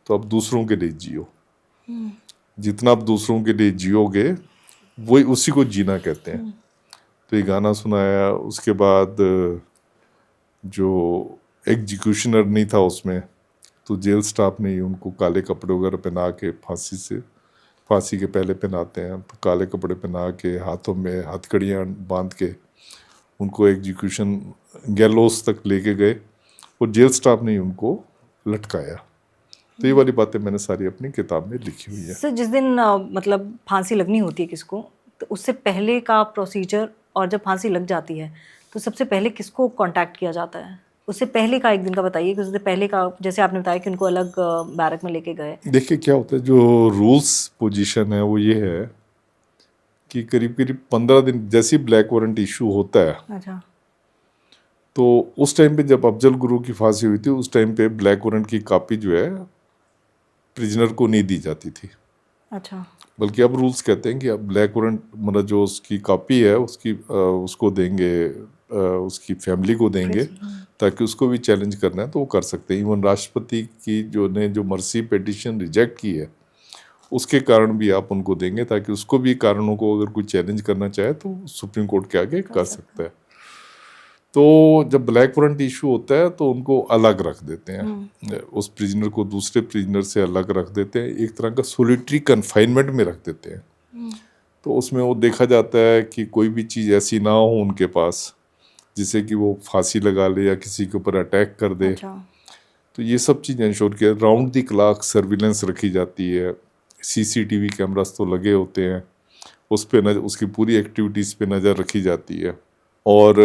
तो आप दूसरों के लिए जियो। जितना आप दूसरों के लिए जियोगे वही, उसी को जीना कहते हैं। तो ये गाना सुनाया। उसके बाद जो एग्जीक्यूशनर नहीं था उसमें, तो जेल स्टाफ ने उनको काले कपड़े वगैरह पहना के, फांसी के पहले पहनाते हैं, तो काले कपड़े पहना के, हाथों में हथकड़ियाँ बांध के उनको एग्जीक्यूशन गैलोस तक लेके गए, और जेल स्टाफ ने उनको लटकाया। तो ये वाली बातें मैंने सारी अपनी किताब में लिखी हुई है। सर, जिस दिन मतलब फांसी लगनी होती है किसको, तो उससे पहले का प्रोसीजर, और जब फांसी लग जाती है तो सबसे पहले किसको कांटेक्ट किया जाता है? उससे पहले का एक दिन का बताइए कि उससे पहले का, जैसे आपने बताया कि उनको अलग बैरक में लेके गए। देखिए क्या होता है, जो रूल्स पोजीशन है वो ये है कि करीब करीब 15 दिन जैसे ब्लैक वारंट इशू होता है, अच्छा, तो उस टाइम पे जब अफजल गुरु की फांसी हुई थी, उस टाइम पे ब्लैक वारंट की कॉपी जो है प्रिजनर को नहीं दी जाती थी। अच्छा, बल्कि अब रूल्स कहते हैं कि अब ब्लैक वारंट, मतलब जो उसकी कॉपी है उसकी उसको देंगे, उसकी फैमिली को देंगे, ताकि उसको भी चैलेंज करना है तो वो कर सकते हैं। इवन राष्ट्रपति की जो मर्सी पिटीशन रिजेक्ट की है, उसके कारण भी आप उनको देंगे, ताकि उसको भी, कारणों को अगर कोई चैलेंज करना चाहे तो सुप्रीम कोर्ट के आगे कर सकता है। तो जब ब्लैक वारंट इशू होता है तो उनको अलग रख देते हैं, उस प्रिजनर को दूसरे प्रिजनर से अलग रख देते हैं, एक तरह का सोलिटरी कन्फाइनमेंट में रख देते हैं। तो उसमें वो देखा जाता है कि कोई भी चीज़ ऐसी ना हो उनके पास जिससे कि वो फांसी लगा ले या किसी के ऊपर अटैक कर दे। अच्छा, तो ये सब चीज़ें इंश्योर किया, राउंड द क्लॉक सर्विलेंस रखी जाती है, सीसीटीवी कैमरास तो लगे होते हैं, उस पे नजर, उसकी पूरी एक्टिविटीज़ पे नज़र रखी जाती है। और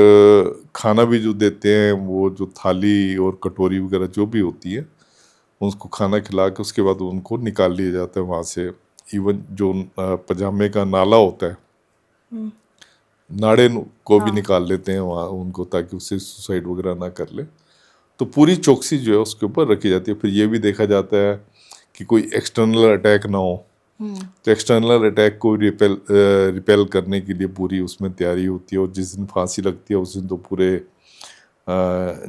खाना भी जो देते हैं, वो जो थाली और कटोरी वगैरह जो भी होती है, उसको खाना खिला के उसके बाद उनको निकाल लिया जाता है वहाँ से। इवन जो पजामे का नाला होता है, नाड़े को भी निकाल लेते हैं वहाँ उनको, ताकि उससे सुसाइड वगैरह ना कर ले। तो पूरी चौकसी जो है उसके ऊपर रखी जाती है। फिर ये भी देखा जाता है कि कोई एक्सटर्नल अटैक ना हो, तो एक्सटर्नल अटैक को रिपेल करने के लिए पूरी उसमें तैयारी होती है। और जिस दिन फांसी लगती है उस दिन तो पूरे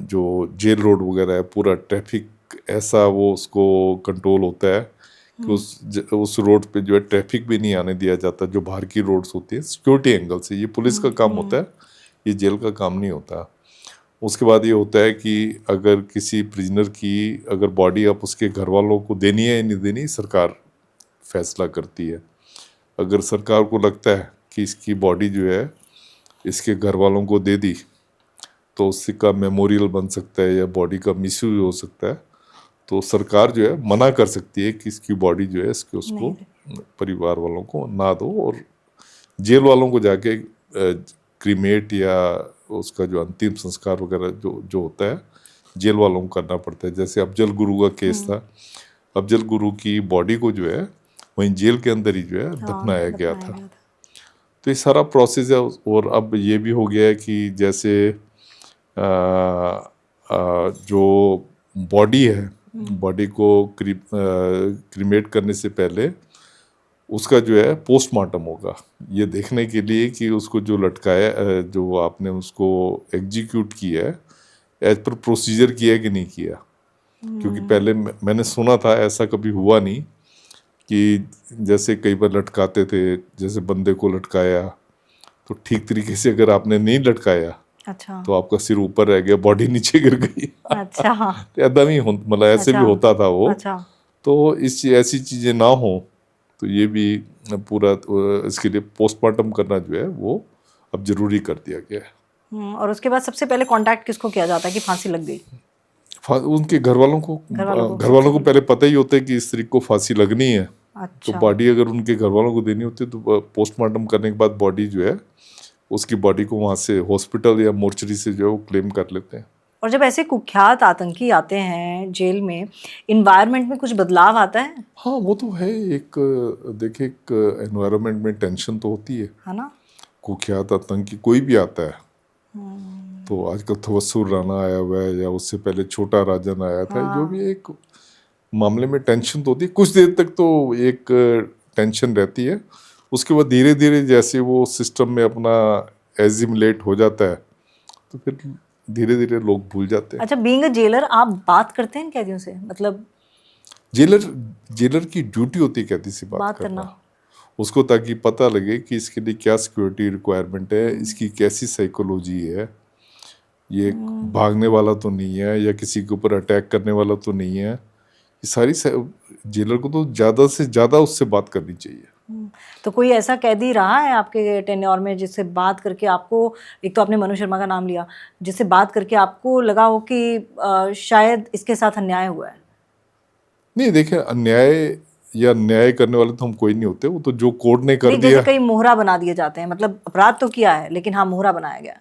जो जेल रोड वगैरह है, पूरा ट्रैफिक ऐसा वो उसको कंट्रोल होता है कि उस रोड पे जो है ट्रैफिक भी नहीं आने दिया जाता, जो बाहर की रोड्स होती है, सिक्योरिटी एंगल से। ये पुलिस का काम होता है, ये जेल का काम नहीं होता। उसके बाद ये होता है कि अगर किसी प्रिजनर की अगर बॉडी आप उसके घर वालों को देनी है या नहीं देनी, सरकार फैसला करती है। अगर सरकार को लगता है कि इसकी बॉडी जो है इसके घर वालों को दे दी तो उससे का मेमोरियल बन सकता है या बॉडी का मिसयूज हो सकता है, तो सरकार जो है मना कर सकती है कि इसकी बॉडी जो है इसके उसको परिवार वालों को ना दो, और जेल वालों को जाके क्रीमेट या उसका जो अंतिम संस्कार वगैरह जो होता है जेल वालों को करना पड़ता है। जैसे अफजल गुरु का केस था, अफजल गुरु की बॉडी को जो है वहीं जेल के अंदर ही जो है दफनाया गया था। तो ये सारा प्रोसेस है। और अब ये भी हो गया है कि जैसे जो बॉडी है, बॉडी को क्रीमेट करने से पहले उसका जो है पोस्टमार्टम होगा, ये देखने के लिए कि उसको जो लटकाया, जो आपने उसको एग्जीक्यूट किया है एज पर प्रोसीजर किया कि नहीं किया। क्योंकि पहले मैंने सुना था, ऐसा कभी हुआ नहीं, कि जैसे कई बार लटकाते थे, जैसे बंदे को लटकाया तो ठीक तरीके से अगर आपने नहीं लटकाया अच्छा, तो आपका सिर ऊपर रह गया, बॉडी नीचे गिर गई। अच्छा, ऐसा नहीं मतलब ऐसे भी अच्छा, होता था वो। अच्छा, तो ऐसी चीजें ना हो, तो ये भी पूरा इसके लिए पोस्टमार्टम करना जो है वो अब जरूरी कर दिया गया है। और उसके बाद सबसे पहले कांटेक्ट किसको किया जाता है कि फांसी लग गई? उनके घर वालों को पहले पता ही होता है कि इस तरीके को फांसी लगनी है। अच्छा, तो बॉडी अगर उनके घर वालों को देनी होती है तो पोस्टमार्टम करने के बाद बॉडी जो है, उसकी बॉडी को वहाँ से हॉस्पिटल या मोर्चरी से जो है वो क्लेम कर लेते हैं। और जब ऐसे कुख्यात आतंकी आते हैं जेल में, इन्वायरमेंट में कुछ बदलाव आता है? हाँ, वो तो है। देखिए, एक एनवायरनमेंट में टेंशन तो होती है ना? कुख्यात आतंकी कोई भी आता है। तो आजकल तवस्सुर राना आया हुआ है, या उससे पहले छोटा राजन आया था। जो भी एक मामले में टेंशन तो होती है, कुछ देर तक तो एक टेंशन रहती है। उसके बाद धीरे धीरे जैसे वो सिस्टम में अपना एजिमुलेट हो जाता है तो फिर धीरे धीरे लोग भूल जाते हैं। अच्छा, बीइंग अ जेलर आप बात करते हैं कैदियों से? मतलब जेलर की ड्यूटी होती है कैदी से बात करना, उसको, ताकि पता लगे कि इसके लिए क्या सिक्योरिटी रिक्वायरमेंट है, इसकी कैसी साइकोलॉजी है, ये भागने वाला तो नहीं है, या किसी के ऊपर अटैक करने वाला तो नहीं है। ये सारी जेलर को तो ज़्यादा से ज़्यादा उससे बात करनी चाहिए। तो कोई ऐसा कैदी रहा है आपके टेन्योर में जिससे बात करके आपको, एक तो आपने मनु शर्मा का नाम लिया, जिससे बात करके आपको लगा हो कि शायद इसके साथ अन्याय हुआ है? नहीं, देखिए, अन्याय या न्याय करने वाले तो हम कोई नहीं होते, वो तो जो कोर्ट ने कर नहीं, दिया। जैसे कई मोहरा बना दिए जाते हैं, मतलब अपराध तो किया है लेकिन हाँ मोहरा बनाया गया,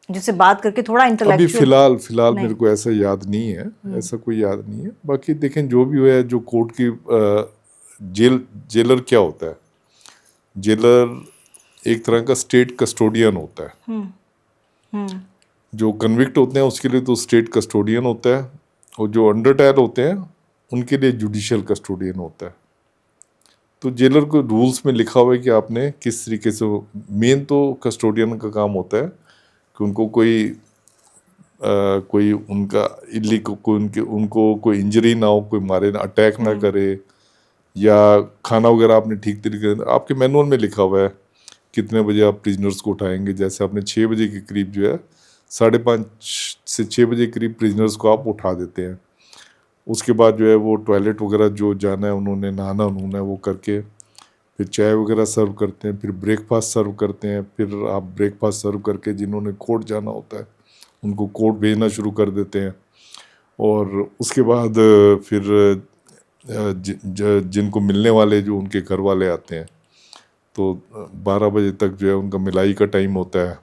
जिससे बात करके थोड़ा अभी इंटेलेक्चुअल। फिलहाल मेरे को ऐसा याद नहीं है, ऐसा कोई याद नहीं है। बाकी देखें, जो भी हुआ है, जो कोर्ट की जेलर क्या होता है, जेलर एक तरह का स्टेट कस्टोडियन होता है। जो कन्विक्ट होते हैं उसके लिए तो स्टेट कस्टोडियन होता है, और जो अंडर ट्रायल होते हैं उनके लिए जुडिशियल कस्टोडियन होता है। तो जेलर को रूल्स में लिखा हुआ है कि आपने किस तरीके से, मेन तो कस्टोडियन का काम होता है कि उनको कोई उनका उनको कोई इंजरी ना हो, कोई मारे ना, अटैक ना करे, या खाना वगैरह आपने ठीक तरीके से, आपके मैनुअल में लिखा हुआ है कितने बजे आप प्रिजनर्स को उठाएंगे। जैसे आपने 6 बजे के करीब जो है, 5:30 से 6 बजे के करीब प्रिजनर्स को आप उठा देते हैं। उसके बाद जो है वो टॉयलेट वगैरह जो जाना है उन्होंने, नहाना उन्होंने, वो करके फिर चाय वगैरह सर्व करते हैं, फिर ब्रेकफास्ट सर्व करते हैं। फिर आप ब्रेकफास्ट सर्व करके जिन्होंने कोर्ट जाना होता है उनको कोर्ट भेजना शुरू कर देते हैं। और उसके बाद फिर जिनको मिलने वाले, जो उनके घर वाले आते हैं, तो 12 बजे तक जो है उनका मिलाई का टाइम होता है।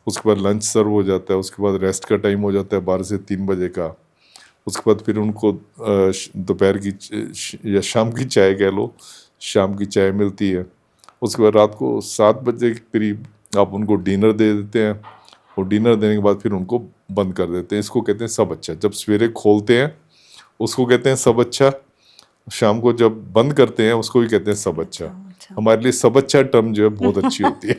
उसके बाद लंच सर्व हो जाता है, उसके बाद रेस्ट का टाइम हो जाता है 12 से 3 बजे का। उसके बाद फिर उनको दोपहर की या शाम की चाय कह लो, शाम की चाय मिलती है। उसके बाद रात को 7 बजे के करीब आप उनको डिनर दे देते हैं, और डिनर देने के बाद फिर उनको बंद कर देते हैं। इसको कहते हैं सब अच्छा। जब सवेरे खोलते हैं उसको कहते हैं सब अच्छा, शाम को जब बंद करते हैं उसको भी कहते हैं सब अच्छा। हमारे लिए सब अच्छा टर्म जो है बहुत अच्छी होती है।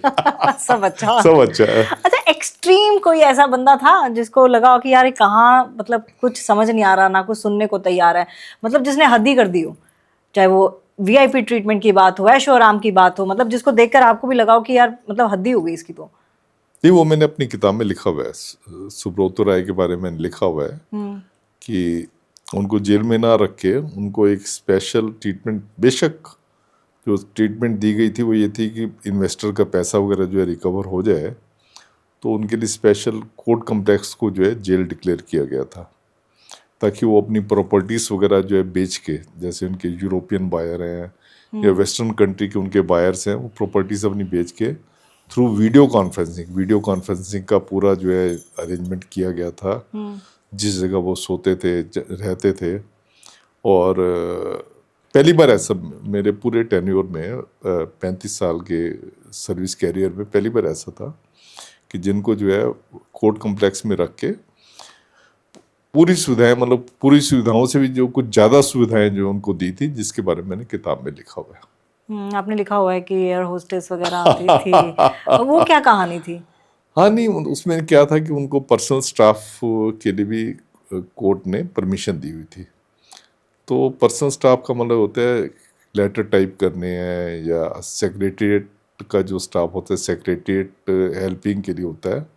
सब अच्छा, सब अच्छा है। अच्छा, एक्सट्रीम कोई ऐसा बंदा था जिसको लगा हो कि यार कहाँ, मतलब कुछ समझ नहीं आ रहा, ना कुछ सुनने को तैयार है, मतलब जिसने हद ही कर दी हो, चाहे वो वीआईपी ट्रीटमेंट की बात हो, ऐशो आराम की बात हो, मतलब जिसको देखकर आपको भी लगा हो कि यार मतलब हद ही हो गई इसकी तो? नहीं, वो मैंने अपनी किताब में लिखा हुआ है, सुब्रतो राय के बारे में लिखा हुआ है कि उनको जेल में ना रख के उनको एक स्पेशल ट्रीटमेंट, बेशक जो ट्रीटमेंट दी गई थी वो ये थी कि इन्वेस्टर का पैसा वगैरह जो है रिकवर हो जाए, तो उनके लिए स्पेशल कोर्ट कम्प्लेक्स को जो है जेल डिक्लेयर किया गया था, ताकि वो अपनी प्रॉपर्टीज़ वगैरह जो है बेच के, जैसे उनके यूरोपियन बायर हैं या वेस्टर्न कंट्री के उनके बायर्स हैं, वो प्रॉपर्टीज़ अपनी बेच के थ्रू वीडियो कॉन्फ्रेंसिंग का पूरा जो है अरेंजमेंट किया गया था, जिस जगह वो सोते थे, रहते थे। और पहली बार ऐसा मेरे पूरे टेन्योर में 35 साल के सर्विस कैरियर में पहली बार ऐसा था कि जिनको जो है कोर्ट कॉम्प्लेक्स में रख के पूरी सुविधाएं, मतलब पूरी सुविधाओं से भी जो कुछ ज़्यादा सुविधाएं जो उनको दी थी, जिसके बारे में मैंने किताब में लिखा हुआ है। आपने लिखा हुआ है कि एयर होस्टेस वगैरह आती थी, वो क्या कहानी थी? हाँ नहीं, उसमें क्या था कि उनको पर्सनल स्टाफ के लिए भी कोर्ट ने परमिशन दी हुई थी। तो पर्सनल स्टाफ का मतलब होता है लेटर टाइप करने हैं, या सेक्रेटरीट का जो स्टाफ होता है सेक्रेटरीट हेल्पिंग के लिए होता है।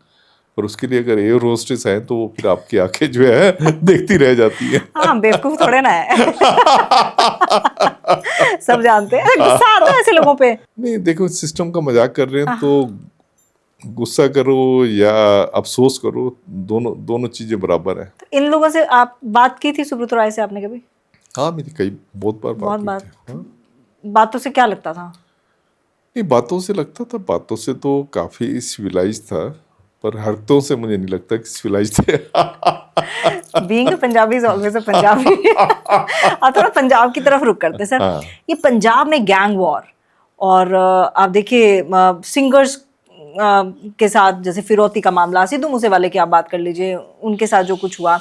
और उसके लिए अगर एयर होस्टेस है तो वो फिर आपकी आंखें जो है देखती रह जाती है। हाँ, बेवकूफ थोड़े ना है। सब जानते हैं, गुस्सा आता है ऐसे लोगों पे। नहीं देखो, सिस्टम का मजाक कर रहे हैं तो गुस्सा करो या अफसोस करो, दोनों दोनों चीजें बराबर है। तो इन लोगों से आप बात की थी, सुब्रत राय से आपने कभी? हाँ, मेरी कई बहुत बार बहुत बात बार। हुई थी। हाँ। बातों से क्या लगता था? नहीं, बातों से लगता था, बातों से तो काफी सिविलाइज था, पर हरकतों से मुझे नहीं लगता कि सिविलाइज थे। Being Punjabi is always a Punjabi. आप थोड़ा पंजाब की तरफ रुक करते हैं सर। हाँ। ये पंजाब में गैंग वॉर, और आप देखिए सिंगर्स के साथ, जैसे फिरौती का मामला, सिद्धू मूसेवाले की आप बात कर लीजिए, उनके साथ जो कुछ हुआ,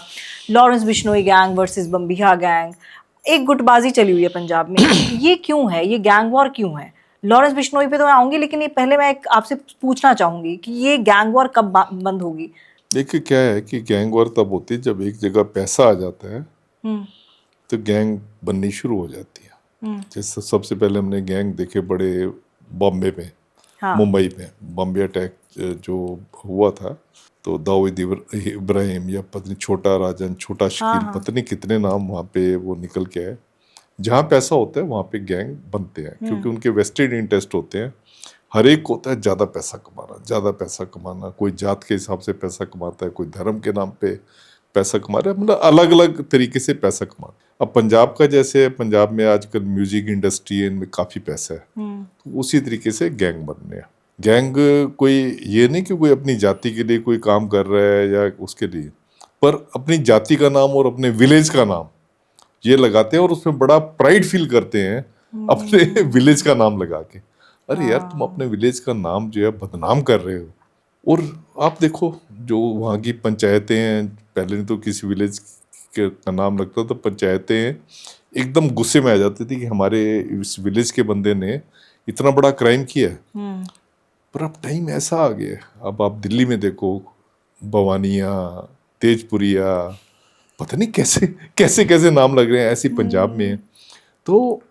Lawrence Bishnoi gang versus Bambiha gang, एक गुटबाजी चली हुई है पंजाब में। ये क्यों है? ये गैंग वॉर क्यों है? लॉरेंस बिश्नोई पे तो मैं आऊंगी, लेकिन ये पहले मैं आपसे पूछना चाहूंगी कि ये गैंग वॉर कब बंद होगी? देखिए क्या है कि गैंग वॉर तब होती है जब एक जगह पैसा आ जाता है, हम्म। तो गैंग बननी शुरू हो जाती है। जैसे सबसे पहले हमने गैंग देखे बड़े बॉम्बे में, हाँ। मुंबई में बॉम्बे अटैक जो हुआ था, तो दाऊद इब्राहिम या पत्नी छोटा राजन, छोटा शकील, हाँ। पत्नी कितने नाम वहाँ पे वो निकल के आए। जहाँ पैसा होता है वहाँ पे गैंग बनते हैं, क्योंकि उनके वेस्टेड इंटरेस्ट होते हैं। हर एक को होता है ज़्यादा पैसा कमाना, ज़्यादा पैसा कमाना। कोई जात के हिसाब से पैसा कमाता है, कोई धर्म के नाम पे पैसा कमा रहा है, मतलब अलग अलग तरीके से पैसा कमाता है। अब पंजाब का जैसे, पंजाब में आजकल म्यूजिक इंडस्ट्री है, इनमें काफ़ी पैसा है, तो उसी तरीके से गैंग बन रहे हैं। गैंग कोई ये नहीं कि कोई अपनी जाति के लिए कोई काम कर रहा है या उसके लिए, पर अपनी जाति का नाम और अपने विलेज का नाम ये लगाते हैं, और उसमें बड़ा प्राइड फील करते हैं अपने विलेज का नाम लगा के। अरे यार, तुम अपने विलेज का नाम जो है बदनाम कर रहे हो। और आप देखो जो वहाँ की पंचायतें हैं, पहले तो किसी विलेज का नाम लगता तो पंचायतें एकदम गुस्से में आ जाती थी कि हमारे इस विलेज के बंदे ने इतना बड़ा क्राइम किया है। पर अब टाइम ऐसा आ गया है, अब आप दिल्ली में देखो, भवानिया, तेजपुरिया, पता नहीं कैसे कैसे कैसे नाम लग रहे हैं, ऐसे पंजाब में। तो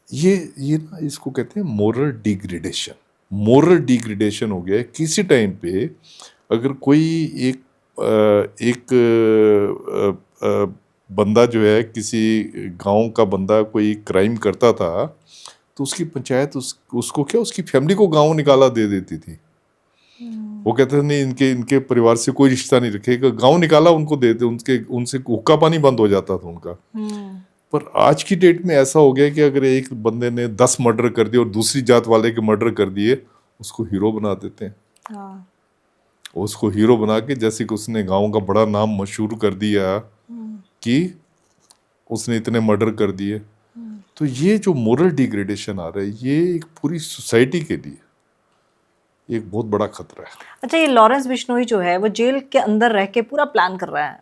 ये ना, इसको कहते हैं मोरल डिग्रेडेशन। मोरल डिग्रेडेशन हो गया है। किसी टाइम पे अगर कोई एक बंदा जो है, किसी गांव का बंदा कोई क्राइम करता था, तो उसकी पंचायत उसको क्या, उसकी फैमिली को गांव निकाला दे देती थी। वो कहते थे नहीं, इनके परिवार से कोई रिश्ता नहीं रखेगा, गांव निकाला उनको दे दे, उनसे हुक्का पानी बंद हो जाता था उनका। पर आज की डेट में ऐसा हो गया कि अगर एक बंदे ने 10 मर्डर कर दिए और दूसरी जात वाले के मर्डर कर दिए, उसको हीरो बना देते हैं। उसको हीरो बना के, जैसे कि उसने गांव का बड़ा नाम मशहूर कर दिया कि उसने इतने मर्डर कर दिए। तो ये जो मोरल डिग्रेडेशन आ रहा है, ये एक पूरी सोसाइटी के लिए एक बहुत बड़ा खतरा है। अच्छा, ये लॉरेंस बिश्नोई जो है वो जेल के अंदर रह के पूरा प्लान कर रहा है,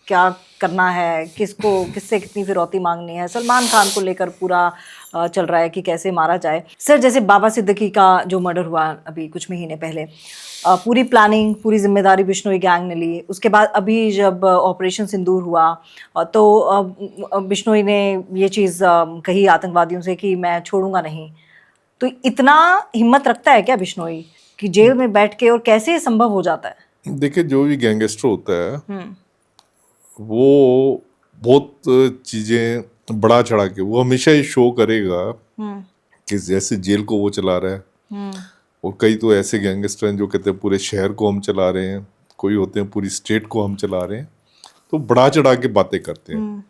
क्या करना है, किसको किससे कितनी फिरौती मांगनी है। सलमान खान को लेकर पूरा चल रहा है कि कैसे मारा जाए। सर, जैसे बाबा सिद्दीकी का जो मर्डर हुआ अभी कुछ महीने पहले, पूरी प्लानिंग, पूरी जिम्मेदारी बिश्नोई गैंग ने ली। उसके बाद अभी जब ऑपरेशन सिंदूर हुआ, तो बिश्नोई ने ये चीज़ कही आतंकवादियों से कि मैं छोड़ूंगा नहीं। तो इतना हिम्मत रखता है क्या बिश्नोई कि जेल में बैठ के, और कैसे संभव हो जाता है? देखिए, जो भी गैंगस्टर होता है वो बहुत चीजें बढ़ा चढ़ा के, वो हमेशा ही शो करेगा कि जैसे जेल को वो चला रहा है। और कई तो ऐसे गैंगस्टर हैं जो कहते हैं पूरे शहर को हम चला रहे हैं, कोई होते हैं पूरी स्टेट को हम चला रहे हैं। तो बढ़ा चढ़ा के बातें करते हैं।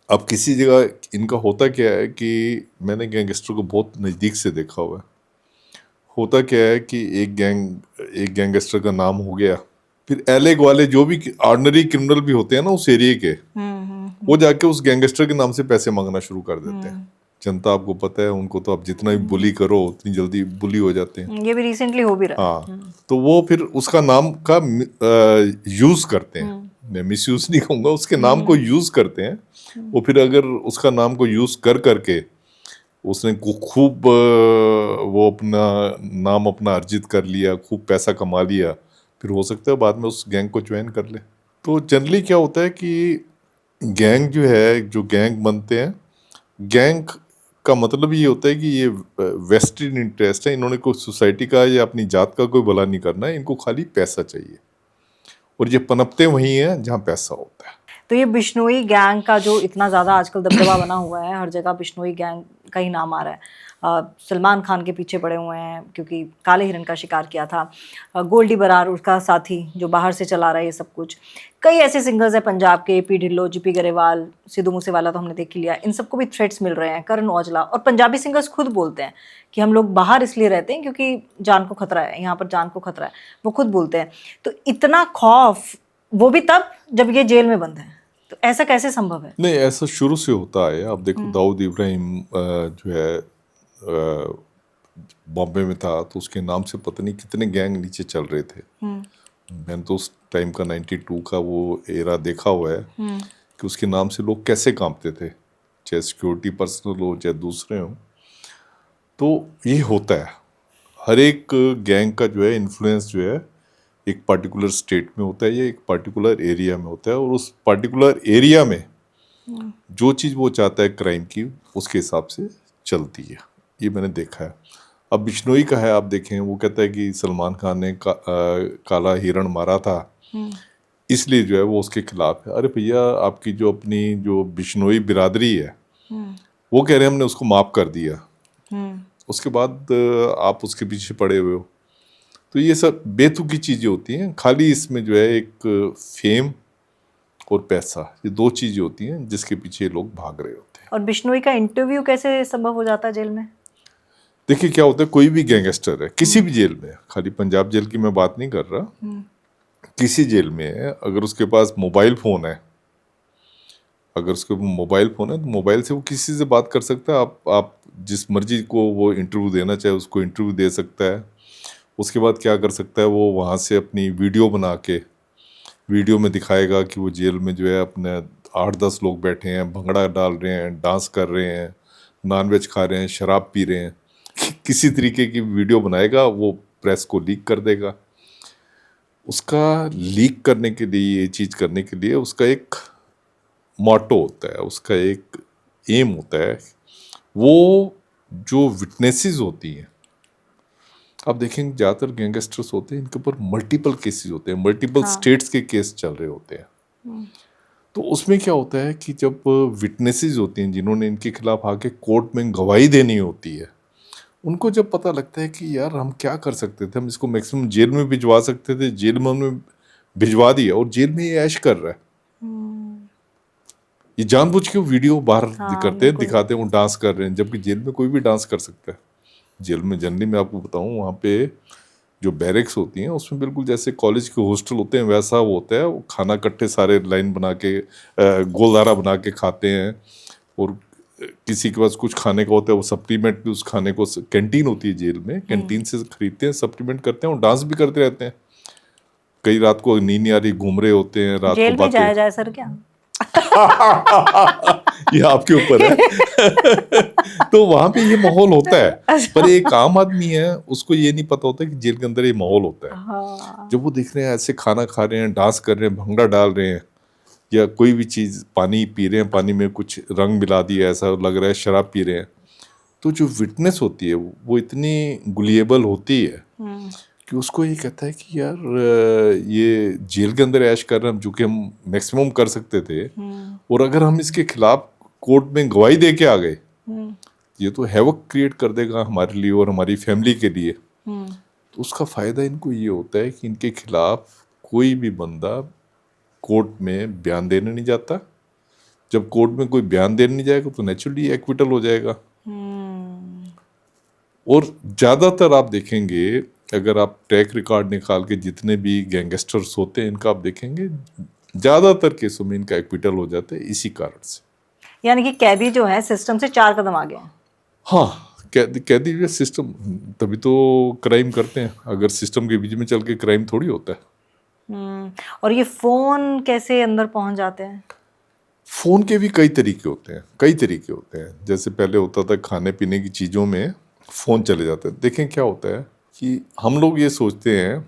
अब किसी जगह इनका होता क्या है कि मैंने गैंगस्टर को बहुत नज़दीक से देखा हुआ है। होता क्या है कि एक गैंगस्टर का नाम हो गया, फिर एलेग वाले जो भी ऑर्डिनरी क्रिमिनल भी होते हैं ना उस एरिया के, वो जाके उस गैंगस्टर के नाम से पैसे मांगना शुरू कर देते हैं। जनता आपको पता है, उनको तो आप जितना भी बुली करो उतनी जल्दी बुली हो जाते हैं। ये भी रिसेंटली हो भी रहा है। हाँ, तो वो फिर उसका नाम का यूज करते हैं, मैं मिस यूज नहीं कहूंगा, उसके नाम को यूज करते हैं। वो फिर अगर उसका नाम को यूज कर करके उसने खूब वो अपना नाम अपना अर्जित कर लिया, खूब पैसा कमा लिया, फिर हो सकता है बाद में उस गैंग को ज्वाइन कर ले। तो जनरली क्या होता है कि गैंग जो है, जो गैंग बनते हैं, गैंग का मतलब ये होता है कि ये वेस्टेड इंटरेस्ट है, इन्होंने कोई सोसाइटी का या अपनी जात का कोई भला नहीं करना है, इनको खाली पैसा चाहिए, और ये पनपते वहीं हैं जहाँ पैसा होता है। तो ये बिश्नोई गैंग का जो इतना ज़्यादा आजकल दबदबा बना हुआ है, हर जगह बिश्नोई गैंग का ही नाम आ रहा है। सलमान खान के पीछे पड़े हुए हैं क्योंकि काले हिरन का शिकार किया था। गोल्डी बरार उसका साथी जो बाहर से चला रहा है ये सब कुछ। कई ऐसे सिंगर्स हैं पंजाब के, पी ढिल्लो, जीपी गरेवाल, सिद्धू मूसेवाला तो हमने देख ही लिया, इन सबको भी थ्रेट्स मिल रहे हैं, करण औजला। और पंजाबी सिंगर्स खुद बोलते हैं कि हम लोग बाहर इसलिए रहते हैं क्योंकि जान को खतरा है, यहाँ पर जान को खतरा है, वो खुद बोलते हैं। तो इतना खौफ, वो भी तब जब ये जेल में बंद है, तो ऐसा कैसे संभव है? नहीं, ऐसा शुरू से होता है। आप देखो दाऊद इब्राहिम जो है बॉम्बे में था, तो उसके नाम से पता नहीं कितने गैंग नीचे चल रहे थे। मैंने तो उस टाइम का 92 का वो एरा देखा हुआ है कि उसके नाम से लोग कैसे कांपते थे, चाहे सिक्योरिटी पर्सनल हो चाहे दूसरे हो। तो ये होता है, हर एक गैंग का जो है इन्फ्लुएंस जो है एक पर्टिकुलर स्टेट में होता है या एक पर्टिकुलर एरिया में होता है, और उस पर्टिकुलर एरिया में जो चीज़ वो चाहता है क्राइम की, उसके हिसाब से चलती है। ये मैंने देखा है। अब बिश्नोई का है, आप देखें, वो कहता है कि सलमान खान ने काला हिरण मारा था, इसलिए जो है वो उसके खिलाफ है। अरे भैया, आपकी जो अपनी जो बिश्नोई बिरादरी है वो कह रहे हैं हमने उसको माफ़ कर दिया, उसके बाद आप उसके पीछे पड़े हुए हो। तो ये सब बेतुकी चीज़ें होती हैं। खाली इसमें जो है एक फेम और पैसा, ये दो चीज़ें होती हैं जिसके पीछे लोग भाग रहे होते हैं। और बिश्नोई का इंटरव्यू कैसे संभव हो जाता है जेल में? देखिए क्या होता है, कोई भी गैंगस्टर है किसी भी जेल में, खाली पंजाब जेल की मैं बात नहीं कर रहा, किसी जेल में है, अगर उसके पास मोबाइल फ़ोन है, अगर उसके मोबाइल फ़ोन है तो मोबाइल से वो किसी से बात कर सकता है। आप जिस मर्जी को वो इंटरव्यू देना चाहे उसको इंटरव्यू दे सकता है। उसके बाद क्या कर सकता है, वो वहाँ से अपनी वीडियो बना के वीडियो में दिखाएगा कि वो जेल में जो है अपने 8-10 लोग बैठे हैं, भंगड़ा डाल रहे हैं, डांस कर रहे हैं, नॉनवेज खा रहे हैं, शराब पी रहे हैं, किसी तरीके की वीडियो बनाएगा, वो प्रेस को लीक कर देगा। उसका लीक करने के लिए, ये चीज़ करने के लिए उसका एक मोटो होता है, उसका एक एम होता है। वो जो विटनेसेस होती हैं, आप देखेंगे ज़्यादातर गैंगस्टर्स होते हैं, इनके ऊपर मल्टीपल केसेस होते हैं, मल्टीपल स्टेट्स के केस चल रहे होते हैं। तो उसमें क्या होता है कि जब विटनेसेस होती हैं जिन्होंने इनके खिलाफ आके कोर्ट में गवाही देनी होती है, उनको जब पता लगता है कि यार हम क्या कर सकते थे, हम इसको मैक्सिमम जेल में भिजवा सकते थे, जेल में हमने भिजवा दिया और जेल में ये ऐश कर रहा है। ये जानबूझ के वीडियो बाहर करते हैं, दिखाते हैं वो डांस कर रहे हैं, जबकि जेल में कोई भी डांस कर सकता है। जेल में जनरली मैं आपको बताऊं, वहाँ पे जो बैरिक्स होती हैं उसमें बिल्कुल जैसे कॉलेज के हॉस्टल होते हैं वैसा वो होता है। वो खाना इकट्ठे सारे लाइन बना के गोलधारा बना के खाते हैं, और किसी के पास कुछ खाने का होता है वो सप्लीमेंट भी उस खाने को, कैंटीन होती है जेल में, कैंटीन से खरीदते हैं, सप्लीमेंट करते हैं और डांस भी करते रहते हैं। कई रात को नींद नहीं आ रही, घूम रहे होते हैं, रात जेल को में जाया जाए सर क्या? ये आपके ऊपर है। तो वहां पे ये माहौल होता है, पर एक आम आदमी है उसको ये नहीं पता होता कि जेल के अंदर ये माहौल होता है। हाँ। जब वो देख रहे हैं ऐसे खाना खा रहे हैं, डांस कर रहे हैं, भंगड़ा डाल रहे हैं, या कोई भी चीज़, पानी पी रहे हैं, पानी में कुछ रंग मिला दिया ऐसा लग रहा है, शराब पी रहे हैं, तो जो विटनेस होती है वो इतनी गुलिएबल होती है कि उसको ये कहता है कि यार ये जेल के अंदर ऐश कर रहे हैं जो कि हम मैक्सिमम कर सकते थे, और अगर हम इसके खिलाफ कोर्ट में गवाही दे के आ गए, ये तो हैवक क्रिएट कर देगा हमारे लिए और हमारी फैमिली के लिए। तो उसका फ़ायदा इनको ये होता है कि इनके खिलाफ कोई भी बंदा कोर्ट में बयान देने नहीं जाता। जब कोर्ट में कोई बयान देने नहीं जाएगा तो नेचुरली एक्विटल हो जाएगा। और ज़्यादातर आप देखेंगे अगर आप ट्रैक रिकॉर्ड निकाल के जितने भी गैंगस्टर्स होते हैं इनका आप देखेंगे, ज़्यादातर केसों में इनका एक्विटल हो जाता है इसी कारण से। यानी कि कैदी जो है सिस्टम से 4 कदम आगे हैं। हाँ, कैदी जो सिस्टम, तभी तो क्राइम करते हैं, अगर सिस्टम के बीच में चल के क्राइम थोड़ी होता है। और ये फोन कैसे अंदर पहुंच जाते हैं? फ़ोन के भी कई तरीके होते हैं, कई तरीके होते हैं। जैसे पहले होता था खाने पीने की चीज़ों में फ़ोन चले जाते हैं। देखें क्या होता है कि हम लोग ये सोचते हैं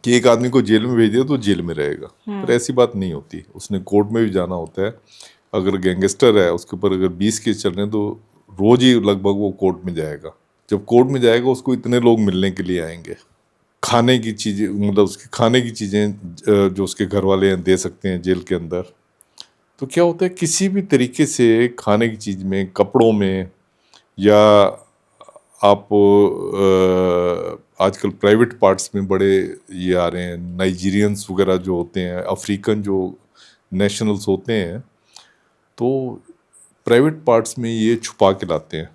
कि एक आदमी को जेल में भेज दिया तो जेल में रहेगा, पर ऐसी बात नहीं होती। उसने कोर्ट में भी जाना होता है। अगर गैंगस्टर है उसके ऊपर अगर 20 केस चल रहे हैं तो रोज़ ही लगभग वो कोर्ट में जाएगा। जब कोर्ट में जाएगा उसको इतने लोग मिलने के लिए आएंगे, खाने की चीज़ें, मतलब उसकी खाने की चीज़ें जो उसके घर वाले हैं दे सकते हैं जेल के अंदर। तो क्या होता है किसी भी तरीके से खाने की चीज़ में, कपड़ों में, या आप आजकल प्राइवेट पार्ट्स में बड़े ये आ रहे हैं, नाइजीरियंस वगैरह जो होते हैं, अफ्रीकन जो नेशनल्स होते हैं, तो प्राइवेट पार्ट्स में ये छुपा के लाते हैं,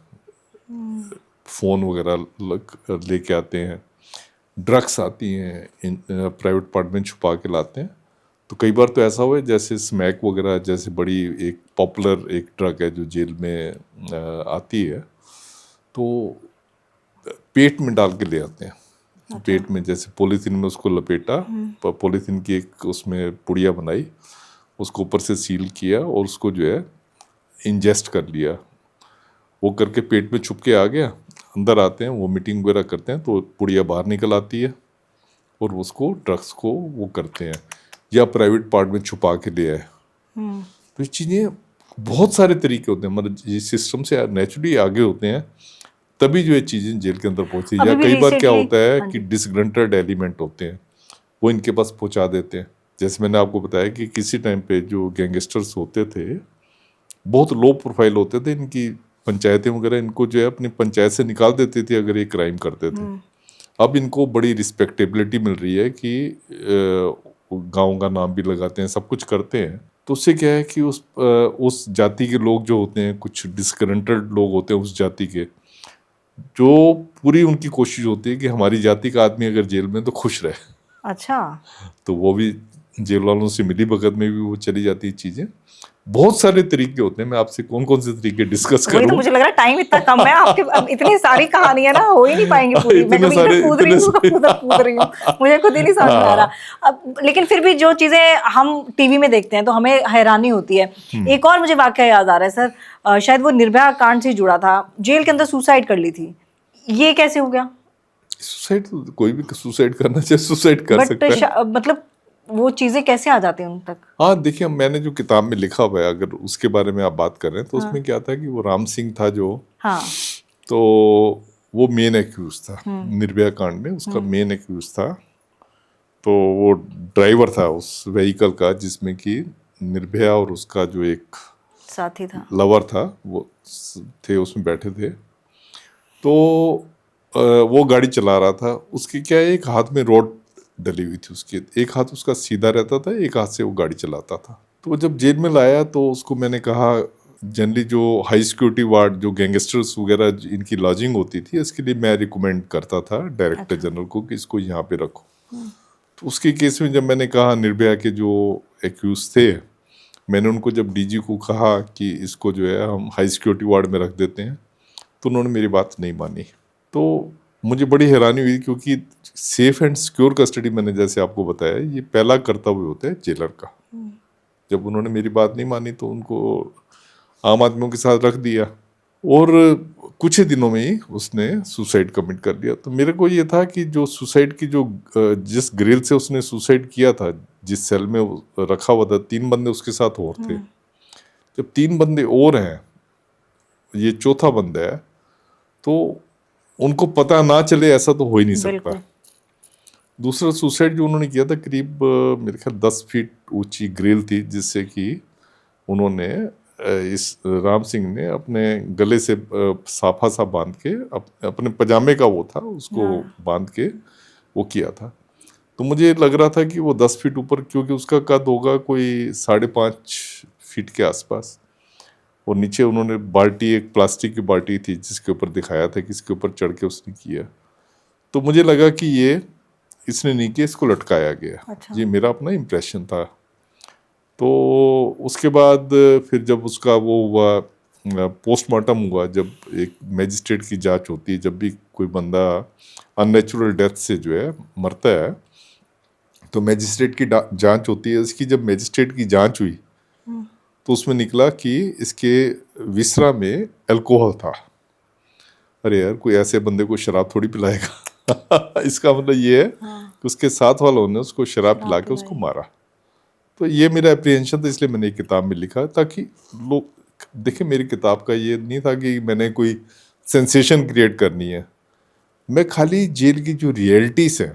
फ़ोन वगैरह लेके आते हैं, ड्रग्स आती हैं इन प्राइवेट पार्ट में छुपा के लाते हैं। तो कई बार तो ऐसा हुआ है जैसे स्मैक वगैरह जैसे बड़ी एक पॉपुलर एक ड्रग है जो जेल में आती है, तो पेट में डाल के ले आते हैं। पेट में जैसे पॉलीथीन में उसको लपेटा, पॉलीथीन की एक उसमें पुड़िया बनाई, उसको ऊपर से सील किया और उसको जो है इंजेस्ट कर लिया। वो करके पेट में छुप के आ गया, अंदर आते हैं, वो मीटिंग वगैरह करते हैं तो पुड़िया बाहर निकल आती है और उसको ड्रग्स को वो करते हैं, या प्राइवेट पार्ट में छुपा के ले आए। तो ये चीज़ें बहुत सारे तरीके होते हैं, मतलब ये सिस्टम से नेचुरली आगे होते हैं तभी जो ये चीज़ें जेल के अंदर पहुंचती है। या कई बार क्या होता है कि डिसग्रंटेड एलिमेंट होते हैं वो इनके पास पहुंचा देते हैं। जैसे मैंने आपको बताया कि किसी टाइम पे जो गैंगस्टर्स होते थे बहुत लो प्रोफाइल होते थे, इनकी पंचायतें वगैरह इनको जो है अपनी पंचायत से निकाल देती थी अगर ये क्राइम करते थे। अब इनको बड़ी रिस्पेक्टेबिलिटी मिल रही है कि गांव का नाम भी लगाते हैं, सब कुछ करते हैं। तो उससे क्या है कि उस जाति के लोग जो होते हैं, कुछ डिसग्रंटेड लोग होते हैं उस जाति के, जो पूरी उनकी कोशिश होती है कि हमारी जाति का आदमी अगर जेल में तो खुश रहे। अच्छा, तो वो भी जेल वालों से मिली भगत में भी वो चली जाती है चीजें। बहुत सारे तरीके होते हैं। मैं आपसे कौन कौन से तरीके डिस्कस वही तो करूं? मुझे लग रहा है टाइम इतना कम है आपके, अब इतनी सारी कहानियां ना हो ही नहीं पाएंगी पूरी। मैं कभी इधर कूद रही हूँ, उधर कूद रही हूँ, मुझे खुद ही नहीं समझ में आ रहा। अब लेकिन फिर भी जो चीजें हम टीवी में देखते हैं तो हमें हैरानी होती है। एक और मुझे वाकया याद आ रहा है सर, शायद वो निर्भया कांड से जुड़ा था, जेल के अंदर सुसाइड कर ली थी, ये कैसे हो गया? सुसाइड, कोई भी सुसाइड करना चाहे सुसाइड कर सकता है। मतलब वो चीजें कैसे आ जाती हैं उन तक? हाँ देखिए, मैंने जो किताब में लिखा हुआ है अगर उसके बारे में आप बात कर रहे हैं तो उसमें क्या था कि वो राम सिंह था जो, हाँ, तो वो मेन एक्यूज था निर्भया कांड में, उसका मेन एक्यूज था। तो वो ड्राइवर था उस व्हीकल का जिसमें कि निर्भया और उसका जो एक साथी था, लवर था, वो थे, उसमें बैठे थे। तो वो गाड़ी चला रहा था, उसके क्या है, एक हाथ में रॉड डली हुई थी, उसके एक हाथ उसका सीधा रहता था, एक हाथ से वो गाड़ी चलाता था। तो जब जेल में लाया तो उसको मैंने कहा, जनरली जो हाई सिक्योरिटी वार्ड जो गैंगस्टर्स वगैरह इनकी लॉजिंग होती थी, इसके लिए मैं रिकमेंड करता था डायरेक्टर जनरल को कि इसको यहाँ पे रखो। तो उसके केस में जब मैंने कहा निर्भया के जो एक्यूज थे, मैंने उनको जब डीजी को कहा कि इसको जो है हम हाई सिक्योरिटी वार्ड में रख देते हैं, तो उन्होंने मेरी बात नहीं मानी। तो मुझे बड़ी हैरानी हुई क्योंकि सेफ एंड सिक्योर कस्टडी, मैंने जैसे आपको बताया, ये पहला कर्तव्य होता है जेलर का। जब उन्होंने मेरी बात नहीं मानी तो उनको आम आदमियों के साथ रख दिया और कुछ ही दिनों में ही उसने सुसाइड कमिट कर लिया। तो मेरे को ये था कि जो सुसाइड की जो जिस ग्रिल से उसने सुसाइड किया था, जिस सेल में रखा हुआ था, 3 बंदे उसके साथ और थे। जब 3 बंदे और हैं, ये चौथा बंदा है, तो उनको पता ना चले ऐसा तो हो ही नहीं सकता। दूसरा सुसाइड जो उन्होंने किया था, करीब मेरे ख्याल 10 फीट ऊंची ग्रिल थी जिससे कि उन्होंने इस राम सिंह ने अपने गले से साफा सा बांध के, अपने पजामे का वो था उसको बांध के वो किया था। तो मुझे लग रहा था कि वो 10 फीट ऊपर, क्योंकि उसका कद होगा कोई 5.5 फीट के आसपास, और नीचे उन्होंने बाल्टी, एक प्लास्टिक की बाल्टी थी जिसके ऊपर दिखाया था कि इसके ऊपर चढ़ के उसने किया। तो मुझे लगा कि ये इसने नहीं किया, इसको लटकाया गया। अच्छा। ये मेरा अपना इम्प्रेशन था। तो उसके बाद फिर जब उसका वो हुआ, पोस्टमार्टम हुआ, जब एक मैजिस्ट्रेट की जांच होती है, जब भी कोई बंदा अननेचुरल डेथ से जो है मरता है तो मैजिस्ट्रेट की जांच होती है। इसकी जब मैजिस्ट्रेट की जांच हुई तो उसमें निकला कि इसके विसरा में अल्कोहल था। अरे यार, कोई ऐसे बंदे को शराब थोड़ी पिलाएगा। इसका मतलब ये है कि उसके साथ वालों ने उसको शराब पिला के उसको मारा। तो ये मेरा अप्रीहेंशन था, इसलिए मैंने एक किताब में लिखा ताकि लोग देखें। मेरी किताब का ये नहीं था कि मैंने कोई सेंसेशन क्रिएट करनी है, मैं खाली जेल की जो रियलिटीज है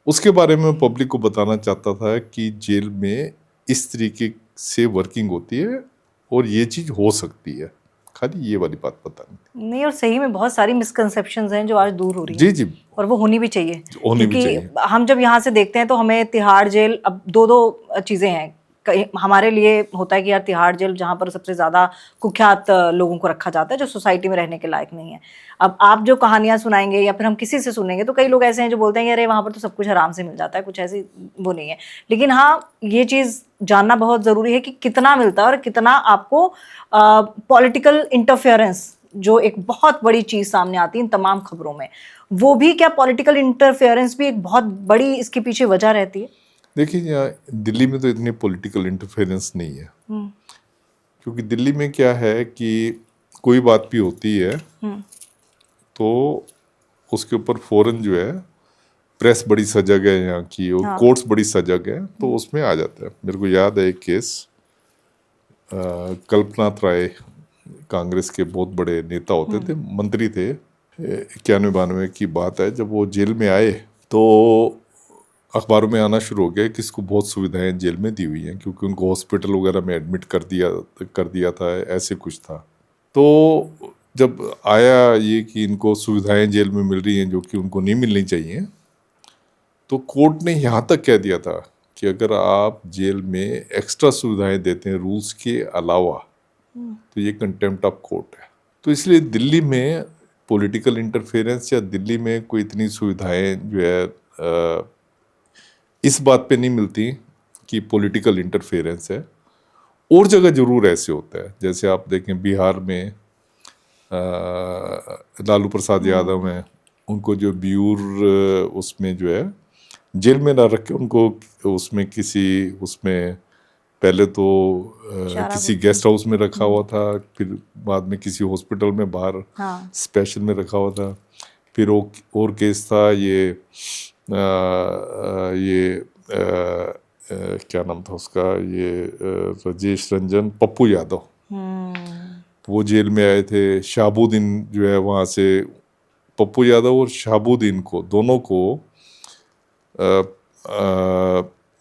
उसके बारे में पब्लिक को बताना चाहता था कि जेल में इस तरीके से वर्किंग होती है और ये चीज़ हो सकती है। खाली ये वाली बात बतानी थी। नहीं, और सही में बहुत सारी मिसकंसेप्शंस हैं जो आज दूर हो रही हैं। जी जी, और वो होनी भी चाहिए। होनी भी क्योंकि चाहिए। हम जब यहाँ से देखते हैं तो हमें तिहाड़ जेल, अब दो चीज़ें हैं। हमारे लिए होता है कि यार तिहाड़ जेल जहाँ पर सबसे ज़्यादा कुख्यात लोगों को रखा जाता है, जो सोसाइटी में रहने के लायक नहीं है। अब आप जो कहानियाँ सुनाएंगे या फिर हम किसी से सुनेंगे तो कई लोग ऐसे हैं जो बोलते हैं कि अरे वहाँ पर तो सब कुछ आराम से मिल जाता है, कुछ ऐसी वो नहीं है। लेकिन हाँ, ये चीज़ जानना बहुत ज़रूरी है कि कितना मिलता है और कितना आपको पॉलिटिकल इंटरफेरेंस, जो एक बहुत बड़ी चीज़ सामने आती है इन तमाम खबरों में, वो भी क्या पॉलिटिकल इंटरफेरेंस भी एक बहुत बड़ी इसके पीछे वजह रहती है। देखिए, यहाँ दिल्ली में तो इतनी पॉलिटिकल इंटरफेरेंस नहीं है, क्योंकि दिल्ली में क्या है कि कोई बात भी होती है तो उसके ऊपर फौरन जो है प्रेस बड़ी सजग है यहाँ की, और हाँ। कोर्ट्स बड़ी सजग है, तो उसमें आ जाता है। मेरे को याद है एक केस, कल्पनाथ राय कांग्रेस के बहुत बड़े नेता होते थे, मंत्री थे, 91-92 की बात है। जब वो जेल में आए तो अखबारों में आना शुरू हो गया कि इसको बहुत सुविधाएं जेल में दी हुई हैं, क्योंकि उनको हॉस्पिटल वगैरह में एडमिट कर दिया था, ऐसे कुछ था। तो जब आया ये कि इनको सुविधाएं जेल में मिल रही हैं जो कि उनको नहीं मिलनी चाहिए, तो कोर्ट ने यहाँ तक कह दिया था कि अगर आप जेल में एक्स्ट्रा सुविधाएं देते हैं रूल्स के अलावा तो ये कंटेम्प्ट ऑफ कोर्ट है। तो इसलिए दिल्ली में पॉलिटिकल इंटरफेरेंस या दिल्ली में कोई इतनी सुविधाएं जो है इस बात पे नहीं मिलती कि पॉलिटिकल इंटरफेरेंस है। और जगह जरूर ऐसे होता है, जैसे आप देखें बिहार में लालू प्रसाद यादव हैं, उनको जो ब्यूर उसमें जो है जेल में ना रख के उनको उसमें उसमें पहले तो किसी गेस्ट हाउस में रखा हुआ था, फिर बाद में किसी हॉस्पिटल में बाहर स्पेशल में रखा हुआ था। फिर और केस था ये क्या नाम था उसका, ये राजेश रंजन पप्पू यादव, वो जेल में आए थे। शहाबुद्दीन जो है वहाँ से, पप्पू यादव और शहाबुद्दीन को, दोनों को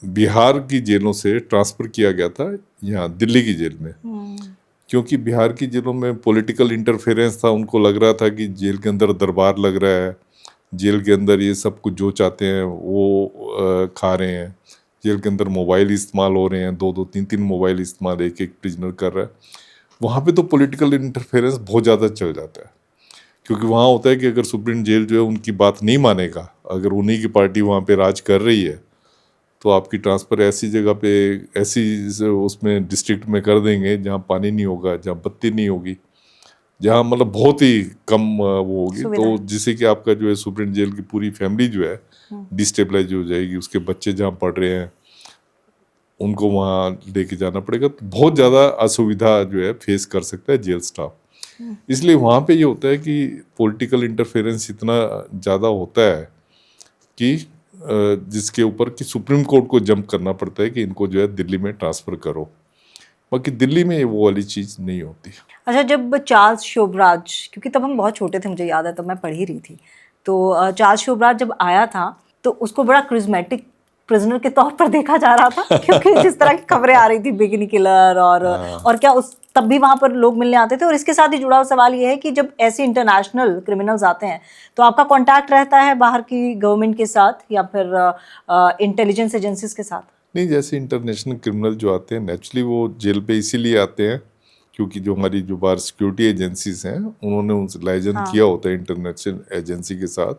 बिहार की जेलों से ट्रांसफ़र किया गया था यहाँ दिल्ली की जेल में, क्योंकि बिहार की जेलों में पॉलिटिकल इंटरफेरेंस था। उनको लग रहा था कि जेल के अंदर दरबार लग रहा है, जेल के अंदर ये सब कुछ जो चाहते हैं वो खा रहे हैं, जेल के अंदर मोबाइल इस्तेमाल हो रहे हैं, 2-2, 3-3 मोबाइल इस्तेमाल एक प्रिजनर कर रहा है। वहाँ पे तो पॉलिटिकल इंटरफेरेंस बहुत ज़्यादा चल जाता है, क्योंकि वहाँ होता है कि अगर सुप्रीम जेल जो है उनकी बात नहीं मानेगा, अगर उन्हीं की पार्टी वहाँ पे राज कर रही है, तो आपकी ट्रांसफ़र ऐसी जगह पे, ऐसी उसमें डिस्ट्रिक्ट में कर देंगे जहाँ पानी नहीं होगा, जहाँ बत्ती नहीं होगी, जहाँ मतलब बहुत ही कम वो होगी, तो जिससे कि आपका जो है सुप्रीम जेल की पूरी फैमिली जो है डिस्टेबलाइज हो जाएगी। उसके बच्चे जहाँ पढ़ रहे हैं उनको वहाँ लेके जाना पड़ेगा, तो बहुत ज़्यादा असुविधा जो है फेस कर सकता है जेल स्टाफ। इसलिए वहाँ पे ये होता है कि पॉलिटिकल इंटरफेरेंस इतना ज़्यादा होता है कि जिसके ऊपर कि सुप्रीम कोर्ट को जंप करना पड़ता है कि इनको जो है दिल्ली में ट्रांसफ़र करो। बाकी दिल्ली में वो वाली चीज़ नहीं होती। अच्छा, जब चार्ल्स शोभराज, क्योंकि तब हम बहुत छोटे थे, मुझे याद है, तब मैं पढ़ ही रही थी, तो चार्ल्स शोभराज जब आया था तो उसको बड़ा क्रिज्मेटिक प्रिजनर के तौर पर देखा जा रहा था, क्योंकि जिस तरह की खबरें आ रही थी, बिगिनी किलर और क्या, उस तब भी वहाँ पर लोग मिलने आते थे। और इसके साथ ही जुड़ा हुआ सवाल ये है कि जब ऐसे इंटरनेशनल क्रिमिनल्स आते हैं तो आपका कांटेक्ट रहता है बाहर की गवर्नमेंट के साथ या फिर इंटेलिजेंस एजेंसीज के साथ? नहीं, जैसे इंटरनेशनल क्रिमिनल जो आते हैं नेचुरली वो जेल पे इसीलिए आते हैं क्योंकि जो हमारी जो बाहर सिक्योरिटी एजेंसीज हैं उन्होंने उनसे लाइजन किया होता है इंटरनेशनल एजेंसी के साथ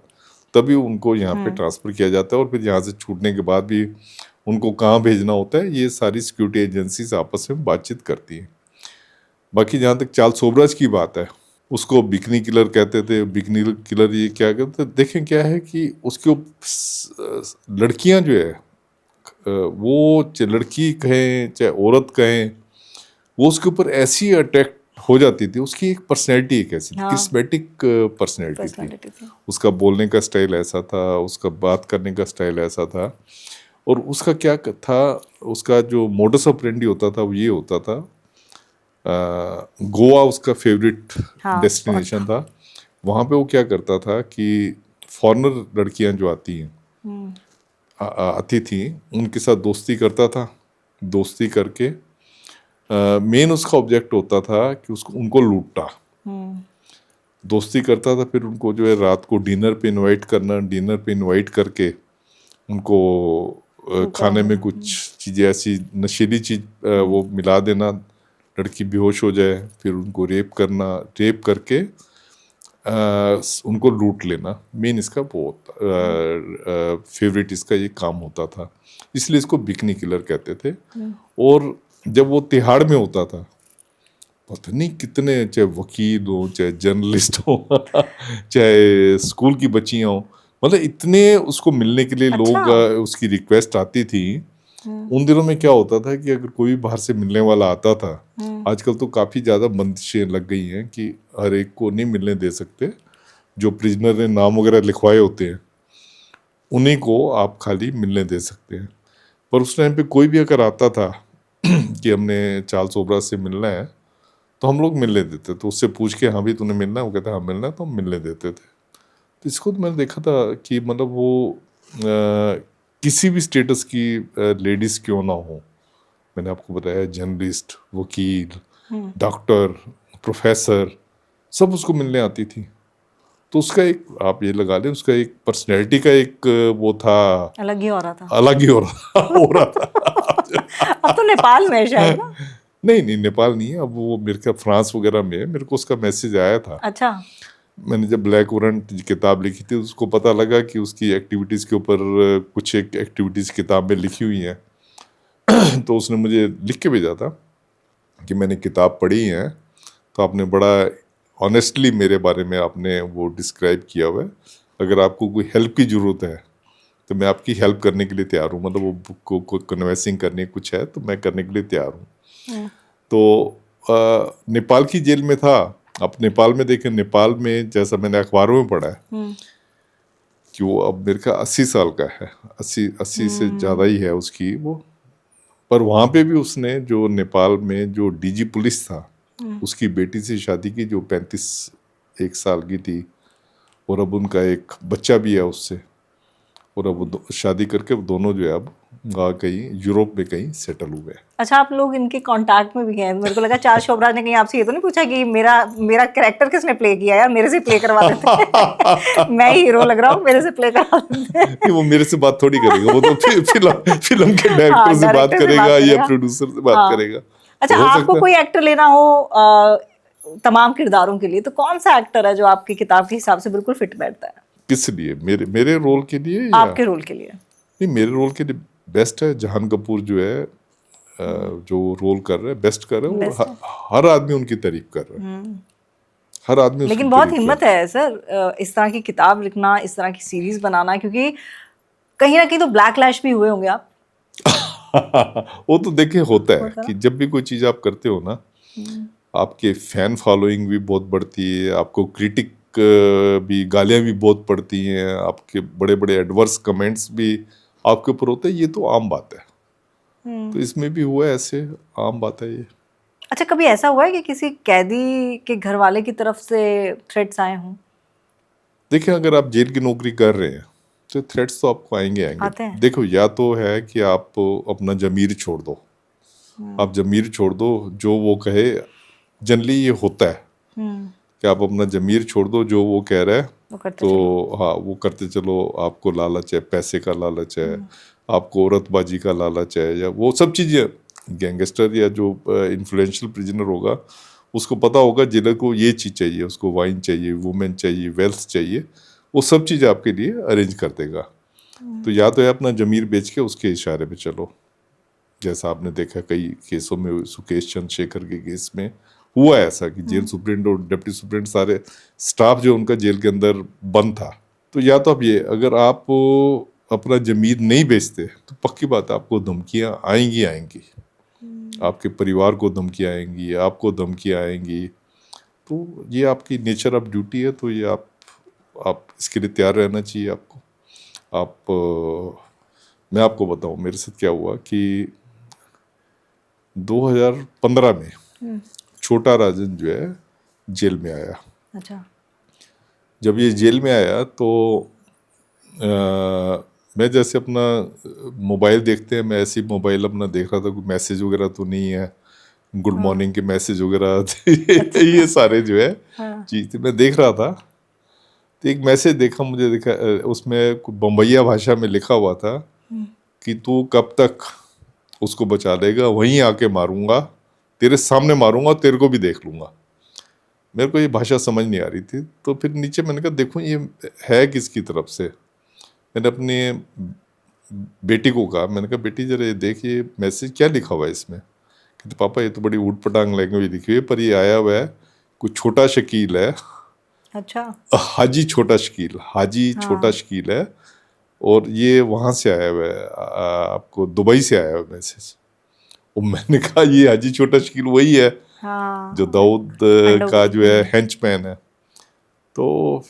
तभी उनको यहाँ पे ट्रांसफ़र किया जाता है, और फिर यहाँ से छूटने के बाद भी उनको कहाँ भेजना होता है, ये सारी सिक्योरिटी एजेंसीज आपस में बातचीत करती हैं। बाकी जहाँ तक चार्ल्स सोबराज की बात है, उसको बिकनी किलर कहते थे। बिकनी किलर ये क्या कहते थे, देखें क्या है कि उसके लड़कियाँ जो है, वो चाहे लड़की कहें चाहे औरत कहें, वो उसके ऊपर ऐसी अट्रैक्ट हो जाती थी। उसकी एक पर्सनैलिटी एक ऐसी थी, किस्मेटिक पर्सनैलिटी थी। उसका बोलने का स्टाइल ऐसा था, उसका बात करने का स्टाइल ऐसा था, और उसका क्या था, उसका जो मोडस ऑपरेंडी होता था वो ये होता था, गोवा उसका फेवरेट डेस्टिनेशन था। वहाँ पे वो क्या करता था कि फॉरेनर लड़कियां जो आती हैं, आती थी, उनके साथ दोस्ती करता था। दोस्ती करके मेन उसका ऑब्जेक्ट होता था कि उसको उनको लूटना। दोस्ती करता था, फिर उनको जो है रात को डिनर पे इनवाइट करना, डिनर पे इनवाइट करके उनको खाने में कुछ चीज़ें ऐसी नशीली चीज़ वो मिला देना, लड़की बेहोश हो जाए, फिर उनको रेप करना, रेप करके उनको लूट लेना। मेन इसका बहुत फेवरेट इसका ये काम होता था, इसलिए इसको बिकनी किलर कहते थे। और जब वो तिहाड़ में होता था, पता नहीं कितने, चाहे वकील हो, चाहे जर्नलिस्ट हो, चाहे स्कूल की बच्चियां हो, मतलब इतने उसको मिलने के लिए लोग, उसकी रिक्वेस्ट आती थी। उन दिनों में क्या होता था कि अगर कोई बाहर से मिलने वाला आता था, आजकल तो काफ़ी ज़्यादा बंदिशें लग गई हैं कि हर एक को नहीं मिलने दे सकते। जो प्रिजनर ने नाम वगैरह लिखवाए होते हैं उन्हीं को आप खाली मिलने दे सकते हैं। पर उस टाइम पे कोई भी अगर आता था कि हमने चार्ल्स सोबराज से मिलना है, तो हम लोग मिलने देते। तो उससे पूछ के, हाँ भी तूने मिलना है, वो कहता हाँ मिलना है, तो हम मिलने देते थे। तो इसको तो मैंने देखा था कि मतलब वो किसी भी स्टेटस की लेडीज़ क्यों ना हो, मैंने आपको बताया, जर्नलिस्ट, वकील, डॉक्टर, प्रोफेसर, सब उसको मिलने आती थी। तो उसका एक, आप ये लगा लें, उसका एक पर्सनैलिटी का एक वो था, अलग ही हो रहा था, अलग ही हो रहा था। अब तो नेपाल में है शायद ना? नहीं, नेपाल नहीं है अब, वो मेरे ख्याल फ्रांस वगैरह में है। मेरे को उसका मैसेज आया था। अच्छा। मैंने जब ब्लैक वॉरंट किताब लिखी थी, उसको पता लगा कि उसकी एक्टिविटीज़ के ऊपर कुछ एक एक्टिविटीज़ किताब में लिखी हुई हैं। तो उसने मुझे लिख के भेजा था कि मैंने किताब पढ़ी है, तो आपने बड़ा ऑनेस्टली मेरे बारे में आपने वो डिस्क्राइब किया हुआ है। अगर आपको कोई हेल्प की ज़रूरत है तो मैं आपकी हेल्प करने के लिए तैयार हूँ। मतलब वो बुक को कन्वेंसिंग करनी कुछ है तो मैं करने के लिए तैयार हूँ। तो नेपाल की जेल में था। आप नेपाल में देखें, नेपाल में जैसा मैंने अखबारों में पढ़ा है कि वो अब मेरे ख्याल 80 साल का है, 80 से ज़्यादा ही है उसकी वो। पर वहाँ पे भी उसने, जो नेपाल में जो डीजी पुलिस था, उसकी बेटी से शादी की जो 35 साल की थी, और अब उनका एक बच्चा भी है उससे। और अब वो शादी करके दोनों जो है अब कहीं यूरोप में कहीं सेटल हुए। अच्छा, आप लोग इनके कांटेक्ट में भी हैं? मेरे को लगा चार्ल्स सोबराज ने कहीं आपसे ये तो नहीं पूछा कि मेरा कैरेक्टर किसने प्ले किया यार, मेरे से प्ले करवा देते। मैं हीरो लग रहा हूँ, मेरे से प्ले करवा देते। वो मेरे से बात थोड़ी करेगा, वो तो फिल्म के डायरेक्टर से बात करेगा या प्रोड्यूसर से बात करेगा। अच्छा, आपको कोई एक्टर लेना हो तमाम किरदारों के लिए, तो कौन सा एक्टर है जो आपकी किताब के हिसाब से बिल्कुल फिट बैठता है? किस लिए? मेरे रोल के लिए? आपके रोल के लिए? नहीं, मेरे रोल के लिए बेस्ट है जहान कपूर जो है, जो रोल कर रहे हैं, बेस्ट कर रहे हैं। और हर आदमी उनकी तारीफ कर रहा है, हर आदमी। लेकिन बहुत हिम्मत है सर इस तरह की किताब लिखना, इस तरह की सीरीज बनाना, क्योंकि कहीं ना कहीं तो ब्लैकलैश भी हुए होंगे आप। वो तो देखिए होता है कि जब भी कोई चीज़ आप करते हो ना, आपके फैन फॉलोइंग भी बहुत बढ़ती है, आपको क्रिटिक भी, गालियाँ भी बहुत पड़ती हैं, आपके बड़े बड़े एडवर्स कमेंट्स भी आपके ऊपर होते हैं। ये तो आम बात है। तो इसमें भी हुआ ऐसे, आम बात है ये। अच्छा, कभी ऐसा हुआ है कि किसी कैदी के घर वाले की तरफ से थ्रेट्स आए हों? देखिए, अगर आप जेल की नौकरी कर रहे हैं तो थ्रेट्स तो आपको आएंगे। देखो, या तो है कि आप अपना जमीर छोड़ दो, आप जमीर छोड़ दो, जो वो कहे। जनरली ये होता है कि आप अपना जमीर छोड़ दो, जो वो कह रहा है तो हाँ वो करते चलो। आपको लालच है, पैसे का लालच है, आपको औरतबाजी का लालच है, या वो सब चीज़ें। गैंगस्टर या जो इन्फ्लुएंशियल प्रिजनर होगा, उसको पता होगा जेलर को ये चीज़ चाहिए, उसको वाइन चाहिए, वुमेन चाहिए, वेल्थ चाहिए। वो सब चीज़ आपके लिए अरेंज कर देगा। तो या तो है अपना ज़मीर बेच के उसके इशारे पे चलो, जैसा आपने देखा कई केसों में, सुकेश चंद्रशेखर के केस में हुआ ऐसा कि जेल सुप्रिंट और डिप्टी सुप्रिंट सारे स्टाफ जो उनका जेल के अंदर बंद था। तो या तो अब ये, अगर आप अपना ज़मीर नहीं बेचते तो पक्की बात है आपको धमकियाँ आएंगी, आपके परिवार को धमकियाँ आएंगी, आपको धमकियाँ आएंगी। तो ये आपकी नेचर ऑफ ड्यूटी है, तो ये आप इसके लिए तैयार रहना चाहिए आपको। मैं आपको बताऊं मेरे साथ क्या हुआ कि 2015 में छोटा राजन जो है जेल में आया। अच्छा। जब ये जेल में आया तो मैं जैसे अपना मोबाइल देखते हैं, मैं ऐसे ही मोबाइल अपना देख रहा था, कोई मैसेज वगैरह तो नहीं है, गुड मॉर्निंग के मैसेज वगैरह ये सारे जो है चीज़ मैं देख रहा था। तो एक मैसेज देखा, मुझे देखा उसमें बम्बैया भाषा में लिखा हुआ था कि तू कब तक उसको बचा लेगा, वहीं आके मारूंगा, तेरे सामने मारूंगा, तेरे को भी देख लूंगा। मेरे को ये भाषा समझ नहीं आ रही थी, तो फिर नीचे मैंने कहा देखो ये है किसकी तरफ से। मैंने अपनी बेटी को कहा, मैंने कहा बेटी जरा ये देख ये मैसेज क्या लिखा हुआ है इसमें। कहते पापा ये तो बड़ी ऊट पटांग लैंग्वेज लिखी हुई है, पर ये आया हुआ है कोई छोटा शकील है। अच्छा। हाजी छोटा शकील, छोटा शकील है, और ये वहाँ से आया हुआ है, आपको दुबई से आया हुआ है मैसेज। और मैंने कहा ये हाजी छोटा शकील वही है जो दाऊद का जो है हेंचमैन है। तो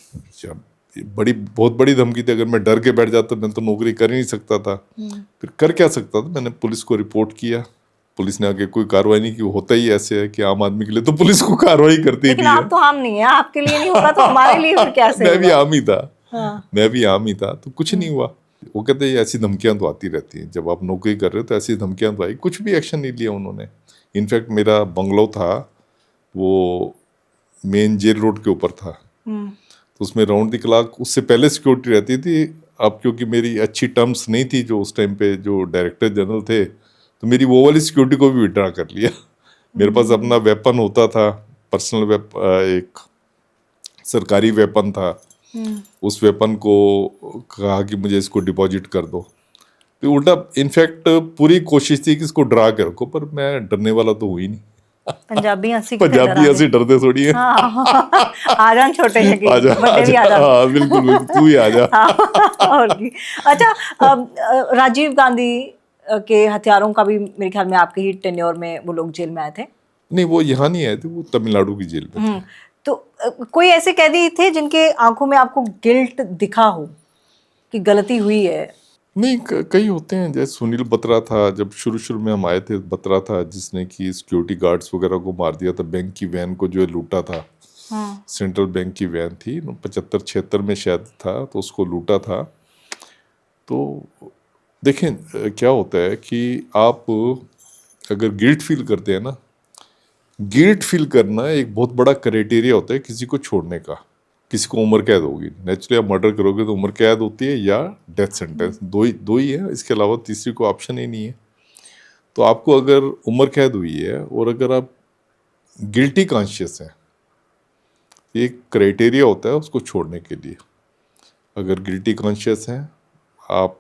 बहुत बड़ी धमकी थी, अगर मैं डर के बैठ जाता मैं तो नौकरी कर ही नहीं सकता था। फिर कर क्या सकता था, मैंने पुलिस को रिपोर्ट किया, पुलिस ने आगे कोई कार्रवाई नहीं की। होता ही ऐसे है कि आम आदमी के लिए तो पुलिस को कार्रवाई करती लेकिन आप तो आम नहीं है, आपके लिए नहीं होगा तो हमारे लिए फिर कैसे मैं भी होगा? आम ही था। हाँ। मैं भी आम ही था, तो कुछ नहीं हुआ। वो कहते हैं ऐसी धमकियां तो आती रहती हैं, जब आप नौकरी कर रहे हो तो ऐसी धमकियां तो आई, कुछ भी एक्शन नहीं लिया उन्होंने। इनफैक्ट मेरा बंगलो था वो मेन जेल रोड के ऊपर था, तो उसमें राउंड द क्लॉक उससे पहले सिक्योरिटी रहती थी। अब क्योंकि मेरी अच्छी टर्म्स नहीं थी जो उस टाइम पे जो डायरेक्टर जनरल थे, तो मेरी वो वाली सिक्योरिटी को भी विड्रॉ कर लिया। मेरे पास अपना वेपन होता था, पर्सनल एक सरकारी वेपन था, उस वेपन को कहा कि मुझे इसको डिपॉजिट कर दो। तो उल्टा इनफैक्ट पूरी कोशिश थी कि इसको डरा के रखो, पर मैं डरने वाला तो हुई नहीं। पंजाबी हंसी पंजाबी हंसी डरते थोड़ी है। आ जा छोटे शकील, आजा, बड़े भी आ जा। हाँ बिल्कुल तू ही आ जा। और की। अच्छा, राजीव गांधी के हत्यारों का भी मेरे ख्याल में आपके ही टेन्योर में वो लोग जेल में आए थे। नहीं वो यहाँ नहीं आए थे, वो तमिलनाडु की जेल में थे। तो कोई ऐसे कैदी थे जिनके आंखों में आपको गिल्ट दिखा हो कि गलती हुई है? नहीं कई होते हैं, जैसे सुनील बत्रा था, जब शुरू में हम आए थे, बत्रा था जिसने कि सिक्योरिटी गार्ड्स वगैरह को मार दिया था, बैंक की वैन को जो है लूटा था। सेंट्रल बैंक की वैन थी, 75-76 में शायद था, तो उसको लूटा था। तो देखें क्या होता है कि आप अगर गिल्ट फील करते हैं ना, गिल्ट फील करना एक बहुत बड़ा क्राइटेरिया होता है किसी को छोड़ने का। किसी को उम्र कैद होगी, नेचुरली आप मर्डर करोगे तो उम्र कैद होती है या डेथ सेंटेंस, दो ही है, इसके अलावा तीसरी को ऑप्शन ही नहीं है। तो आपको अगर उम्र कैद हुई है और अगर आप गिल्टी कॉन्शियस हैं, एक क्राइटेरिया होता है उसको छोड़ने के लिए। अगर गिल्टी कॉन्शियस हैं, आप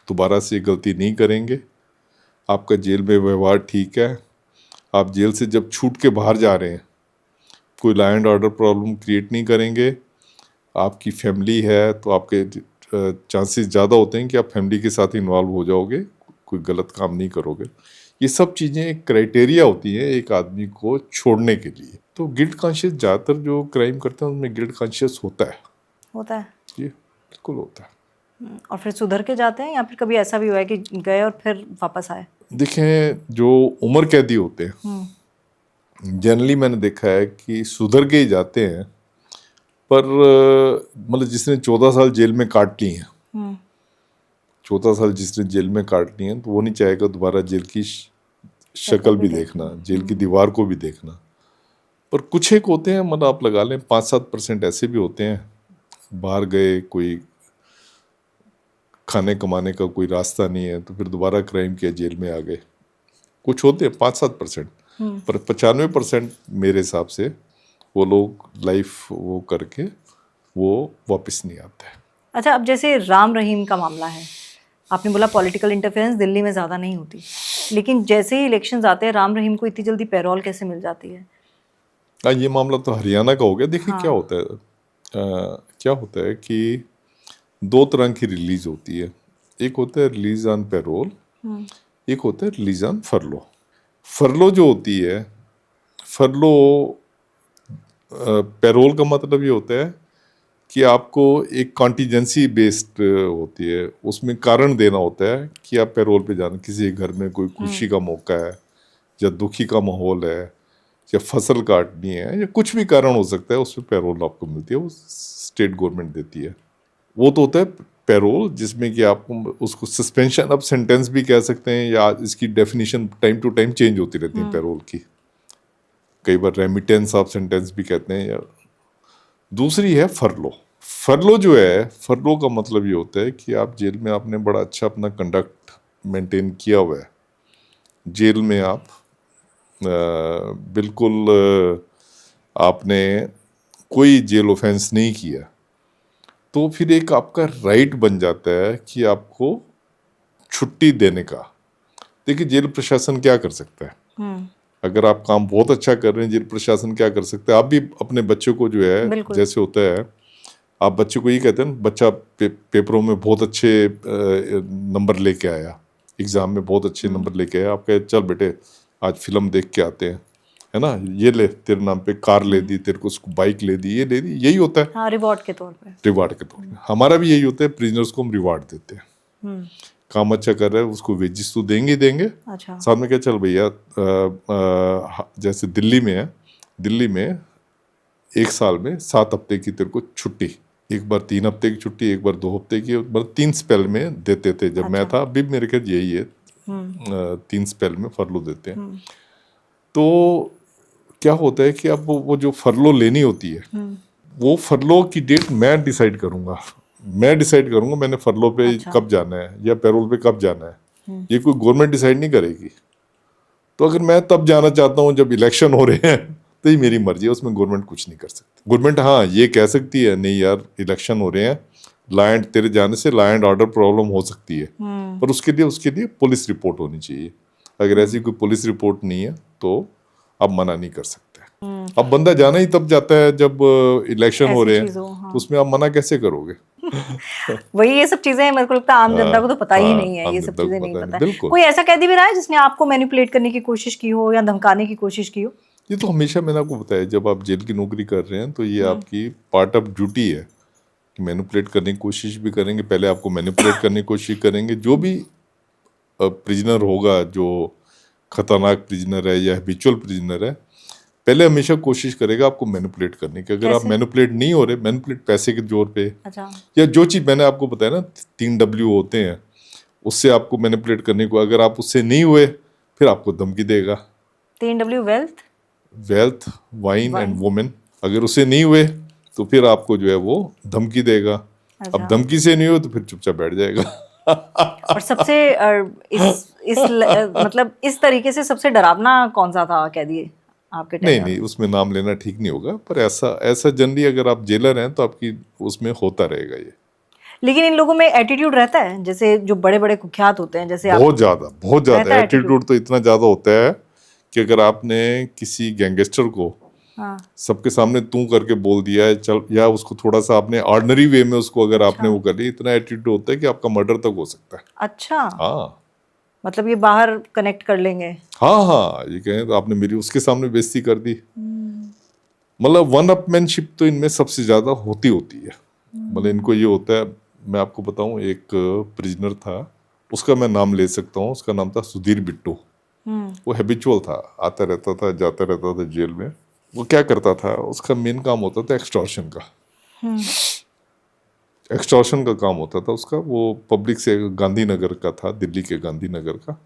दोबारा से गलती नहीं करेंगे, आपका जेल में व्यवहार ठीक है, आप जेल से जब छूट के बाहर जा रहे हैं कोई law and order problem create नहीं करेंगे, आपकी फैमिली है तो आपके चांसेस ज़्यादा होते हैं कि आप फैमिली के साथ इन्वॉल्व हो जाओगे, कोई गलत काम नहीं करोगे। ये सब चीज़ें एक क्राइटेरिया होती हैं एक आदमी को छोड़ने के लिए। तो गिल्ट कॉन्शियस ज़्यादातर जो क्राइम करते हैं उनमें गिल्ट कॉन्शियस होता है। ये बिल्कुल होता है। और फिर सुधर के जाते हैं या फिर कभी ऐसा भी हुआ है कि गए और फिर वापस आए? देखें जो उम्र कैदी होते हैं जनरली मैंने देखा है कि सुधर के ही जाते हैं, पर मतलब जिसने 14 साल जेल में काट ली हैं, 14 साल जिसने जेल में काट ली हैं, तो वो नहीं चाहेगा दोबारा जेल की शक्ल भी देखना, जेल की दीवार को भी देखना। पर कुछ एक होते हैं, मतलब आप लगा लें 5-7% ऐसे भी होते हैं, बाहर गए, कोई खाने कमाने का कोई रास्ता नहीं है, तो फिर दोबारा क्राइम किया, जेल में आ गए। कुछ होते हैं 5-7%, पर 95% मेरे हिसाब से वो लोग लाइफ वो करके वो वापस नहीं आते हैं। अच्छा, अब जैसे राम रहीम का मामला है, आपने बोला पॉलिटिकल इंटरफेरेंस दिल्ली में ज़्यादा नहीं होती, लेकिन जैसे ही इलेक्शंस आते हैं राम रहीम को इतनी जल्दी पैरोल कैसे मिल जाती है? ये मामला तो हरियाणा का हो गया। देखिए हाँ। क्या होता है, क्या होता है कि दो तरह की रिलीज होती है। एक होता है रिलीज ऑन पैरोल, एक होता है रिलीज ऑन फरलो। फरलो जो होती है, फरलो पैरोल का मतलब ये होता है कि आपको एक कॉन्टीजेंसी बेस्ड होती है, उसमें कारण देना होता है कि आप पैरोल पे जाना। किसी के घर में कोई खुशी का मौका है, या दुखी का माहौल है, या फसल काटनी है, या कुछ भी कारण हो सकता है, उसमें पैरोल आपको मिलती है, वो स्टेट गवर्नमेंट देती है। वो तो होता है पैरोल, जिसमें कि आपको उसको सस्पेंशन ऑफ सेंटेंस भी कह सकते हैं, या इसकी definition time to time change होती रहती है पैरोल की। कई बार रेमिटेंस ऑफ सेंटेंस भी कहते हैं। या दूसरी है फरलो। फरलो जो है, फरलो का मतलब ये होता है कि आप जेल में आपने बड़ा अच्छा अपना कंडक्ट मेंटेन किया हुआ है, जेल में आप बिल्कुल आपने कोई जेल ऑफेंस नहीं किया, तो फिर एक आपका राइट बन जाता है कि आपको छुट्टी देने का। देखिए जेल प्रशासन क्या कर सकता है, अगर आप काम बहुत अच्छा कर रहे हैं, जेल प्रशासन क्या कर सकता है। आप भी अपने बच्चों को जो है, बिल्कुल। जैसे होता है, आप बच्चे को ये कहते हैं, बच्चा पेपरों में बहुत अच्छे नंबर लेके आया, एग्जाम में बहुत अच्छे नंबर लेके आया, आप कहे चल बेटे आज फिल्म देख के आते हैं, है ना, ये ले, तेरे नाम पे कार ले दी, तेरे को बाइक ले दी, ये ले दी। यही होता है हाँ, रिवॉर्ड के तौर पे। रिवार्ड के तौर पे। हमारा भी यही होता है, प्रिजनर्स को हम रिवार्ड देते हैं। काम अच्छा कर रहा है उसको वेजिस तो देंगे ही देंगे, अच्छा। साथ में क्या, चल भैया जैसे दिल्ली में है, दिल्ली में 1 साल में 7 हफ्ते की तेरे को छुट्टी, एक बार 3 हफ्ते की छुट्टी, एक बार 2 हफ्ते की, एक बार 3 स्पेल में देते थे जब मैं था। अभी मेरे ख्याल यही है, 3 स्पेल में फरलो देते हैं। तो क्या होता है कि अब वो जो फरलो लेनी होती है, वो फरलो की डेट मैं डिसाइड करूंगा। मैंने फरलो पे कब जाना है या पैरोल पे कब जाना है, ये कोई गवर्नमेंट डिसाइड नहीं करेगी। तो अगर मैं तब जाना चाहता हूँ जब इलेक्शन हो रहे हैं, तो ये मेरी मर्जी है, उसमें गवर्नमेंट कुछ नहीं कर सकती। गवर्नमेंट हाँ ये कह सकती है, नहीं यार इलेक्शन हो रहे हैं, लैंड तेरे जाने से लैंड ऑर्डर प्रॉब्लम हो सकती है, पर उसके लिए पुलिस रिपोर्ट होनी चाहिए। अगर ऐसी कोई पुलिस रिपोर्ट नहीं है तो आप मना नहीं कर सकते। अब बंदा जाना ही तब जाता है जब इलेक्शन हो रहे हैं, तो उसमें आप मना कैसे करोगे? वही ये सब चीजें मेरे को लगता है आम जनता को तो पता ही हाँ, नहीं है, आम ये सब जनता को चीजें पता नहीं नहीं, पता है। बिल्कुल। कोई ऐसा कैदी भी रहा है जिसने आपको मैनिपुलेट करने की कोशिश की हो या धमकाने की कोशिश की हो? ये तो हमेशा मैंने आपको बताया, जब आप जेल की नौकरी कर रहे हैं तो ये आपकी पार्ट ऑफ ड्यूटी है कि मैनिपुलेट करने की कोशिश भी करेंगे, पहले आपको मैनिपुलेट करने की कोशिश करेंगे। जो भी प्रिजनर होगा जो खतरनाक प्रिजनर है या हैबिचुअल प्रिजनर है, पहले हमेशा कोशिश करेगा आपको मैनिपुलेट करने की। अगर आप कैसे? मैनिपुलेट नहीं हो रहे, मैनिपुलेट पैसे के जोर पे, अच्छा। या जो चीज़ मैंने आपको बताया ना 3 W होते हैं, उससे आपको मैनिपुलेट करने को, अगर आप उससे नहीं हुए फिर आपको धमकी देगा। 3W wealth, wine and women, अगर उससे नहीं हुए तो फिर आपको जो है वो धमकी देगा। अब धमकी से नहीं हो तो फिर चुपचाप बैठ जाएगा। और सबसे मतलब इस तरीके से सबसे डरावना कौन सा था कैदी आपके टाइम? नहीं, उसमें नाम लेना ठीक नहीं होगा, पर ऐसा जनरली अगर आप जेलर हैं तो आपकी उसमें होता रहेगा ये। लेकिन इन लोगों में एटीट्यूड रहता है, जैसे जो बड़े बड़े कुख्यात होते हैं, जैसे बहुत ज्यादा रहता है एटीट्यूड तो इतना ज्यादा होता है कि अगर आपने किसी गैंगस्टर को सबके सामने तू करके बोल दिया है चल, या उसको थोड़ा सा आपने ऑर्डिनरी वे में उसको अगर आपने वो कर लिया, इतना एटीट्यूड होता है कि आपका मर्डर तक हो सकता है। अच्छा, हाँ, मतलब ये बाहर कनेक्ट कर लेंगे। हाँ, ये कहें तो आपने मेरी उसके सामने बेइज्जती कर दी। मतलब वन अपमैनशिप तो इनमें सबसे ज्यादा होती है। मतलब इनको ये होता है, मैं आपको बताऊं, एक प्रिजनर था, उसका मैं नाम ले सकता हूँ, उसका नाम था सुधीर बिट्टू। वो हैबिचुअल था, आता रहता था जाता रहता था जेल में। वो क्या करता था, उसका मेन काम होता था एक्सटॉर्शन का। एक्सटॉर्शन का काम होता था उसका। वो पब्लिक से, गांधीनगर का था, दिल्ली के गांधीनगर का।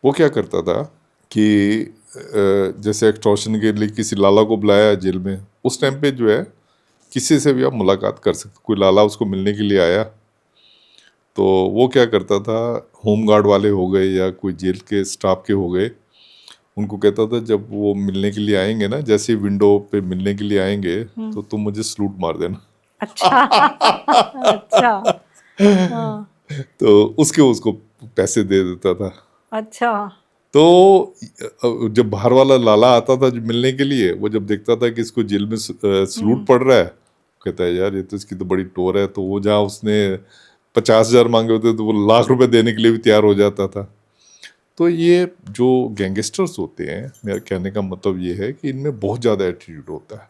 वो क्या करता था कि जैसे एक्सटॉर्शन के लिए किसी लाला को बुलाया जेल में, उस टाइम पे जो है किसी से भी आप मुलाकात कर सकते। कोई लाला उसको मिलने के लिए आया तो वो क्या करता था, होम गार्ड वाले हो गए या कोई जेल के स्टाफ के हो गए, उनको कहता था जब वो मिलने के लिए आएंगे ना, जैसे विंडो पे मिलने के लिए आएंगे तो तुम मुझे सलूट मार देना। अच्छा अच्छा हाँ, तो उसको पैसे दे देता था। अच्छा तो जब बाहर वाला लाला आता था जो मिलने के लिए, वो जब देखता था कि इसको जेल में सलूट पड़ रहा है, कहता है यार ये तो इसकी तो बड़ी टोर है। तो वो जहाँ उसने 50,000 मांगे होते तो वो लाख रुपए देने के लिए भी तैयार हो जाता था। तो ये जो गैंगस्टर्स होते हैं, मेरा कहने का मतलब ये है कि इनमें बहुत ज़्यादा एटीट्यूड होता है।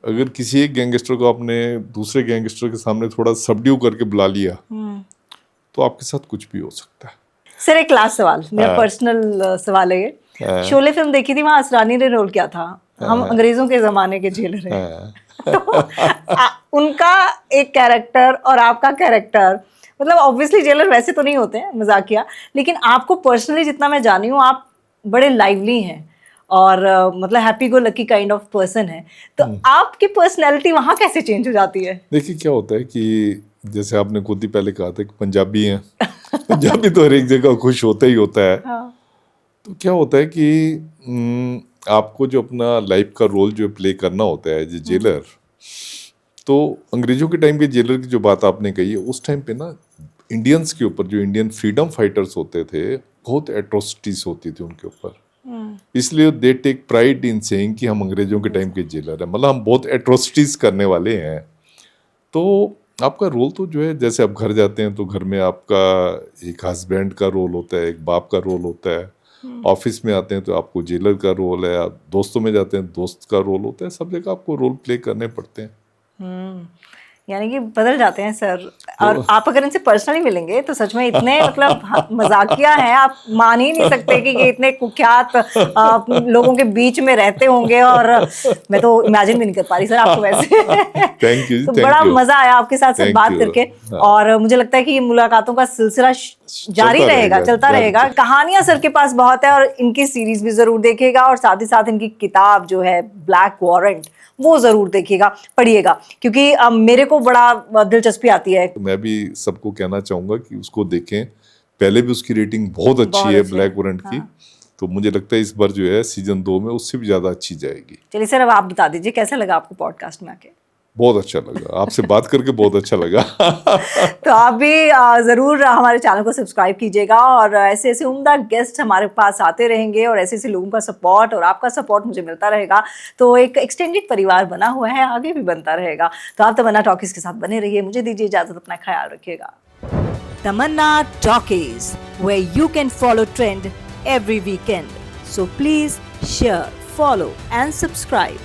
अगर किसी एक गैंगस्टर को आपने दूसरे गैंगस्टर के सामने थोड़ा सबड्यू करके बुला लिया तो आपके साथ कुछ भी हो सकता है। सर एक लास्ट सवाल, मेरा पर्सनल सवाल है ये। शोले फिल्म देखी थी, वहां असरानी ने रोल किया था, हम अंग्रेजों के जमाने के जेलर हैं। तो उनका एक कैरेक्टर और आपका कैरेक्टर, मतलब ऑब्वियसली जेलर वैसे तो नहीं होते हैं, मजाकिया, लेकिन आपको पर्सनली जितना मैं जानी हूँ आप बड़े लाइवली हैं और मतलब happy go lucky kind of person है। तो आपकी पर्सनैलिटी वहाँ कैसे चेंज हो जाती है? देखिए क्या होता है कि जैसे आपने खुद ही पहले कहा था कि पंजाबी हैं, पंजाबी तो हर एक जगह खुश होता ही होता है। हाँ। तो क्या होता है कि आपको जो अपना लाइफ का रोल जो प्ले करना होता है एज ए जेलर, तो अंग्रेजों के टाइम के जेलर की जो बात आपने कही है, उस टाइम पे ना इंडियंस के ऊपर, जो इंडियन फ्रीडम फाइटर्स होते थे, बहुत एट्रोसिटीज होती थी उनके ऊपर। इसलिए they take pride in saying कि हम अंग्रेजों के टाइम के जेलर हैं, मतलब हम बहुत एट्रोसिटीज करने वाले हैं। तो आपका रोल तो जो है, जैसे आप घर जाते हैं तो घर में आपका एक हस्बैंड का रोल होता है, एक बाप का रोल होता है, ऑफिस में आते हैं तो आपको जेलर का रोल है, आप दोस्तों में जाते हैं दोस्त का रोल होता है, सब जगह आपको रोल प्ले करने पड़ते हैं। यानी कि बदल जाते हैं सर। और आप अगर इनसे पर्सनली मिलेंगे तो सच में इतने मतलब मजाकिया हैं, आप मान ही नहीं सकते कि ये इतने कुख्यात लोगों के बीच में रहते होंगे। और मैं तो इमेजिन भी नहीं कर पा रही सर आपको वैसे। Thank you. तो बड़ा मजा आया आपके साथ बात करके। और मुझे लगता है कि ये मुलाकातों का सिलसिला जारी रहेगा, चलता रहेगा। कहानियां सर के पास बहुत है और इनकी सीरीज भी जरूर देखिएगा, और साथ ही साथ इनकी किताब जो है ब्लैक वारंट, वो जरूर देखिएगा, पढ़िएगा, क्योंकि मेरे को बड़ा दिलचस्पी आती है। मैं भी सबको कहना चाहूंगा कि उसको देखें। पहले भी उसकी रेटिंग बहुत अच्छी है ब्लैक वारंट की। तो मुझे लगता है इस बार जो है सीजन 2 में उससे भी ज्यादा अच्छी जाएगी। चलिए सर, अब आप बता दीजिए कैसा लगा आपको पॉडकास्ट में आके? बहुत अच्छा लगा, आपसे बात करके बहुत अच्छा लगा। तो आप भी ज़रूर हमारे चैनल को सब्सक्राइब कीजिएगा, और ऐसे ऐसे उम्दा गेस्ट हमारे पास आते रहेंगे, और ऐसे ऐसे लोगों का सपोर्ट और आपका सपोर्ट मुझे मिलता रहेगा। तो एक एक्सटेंडेड परिवार बना हुआ है, आगे भी बनता रहेगा। तो आप तमन्ना टॉकीज के साथ बने रहिए। मुझे दीजिए इजाज़त, अपना ख्याल रखिएगा। तमन्ना talkies, where you can follow trend every weekend. So please share, follow and subscribe.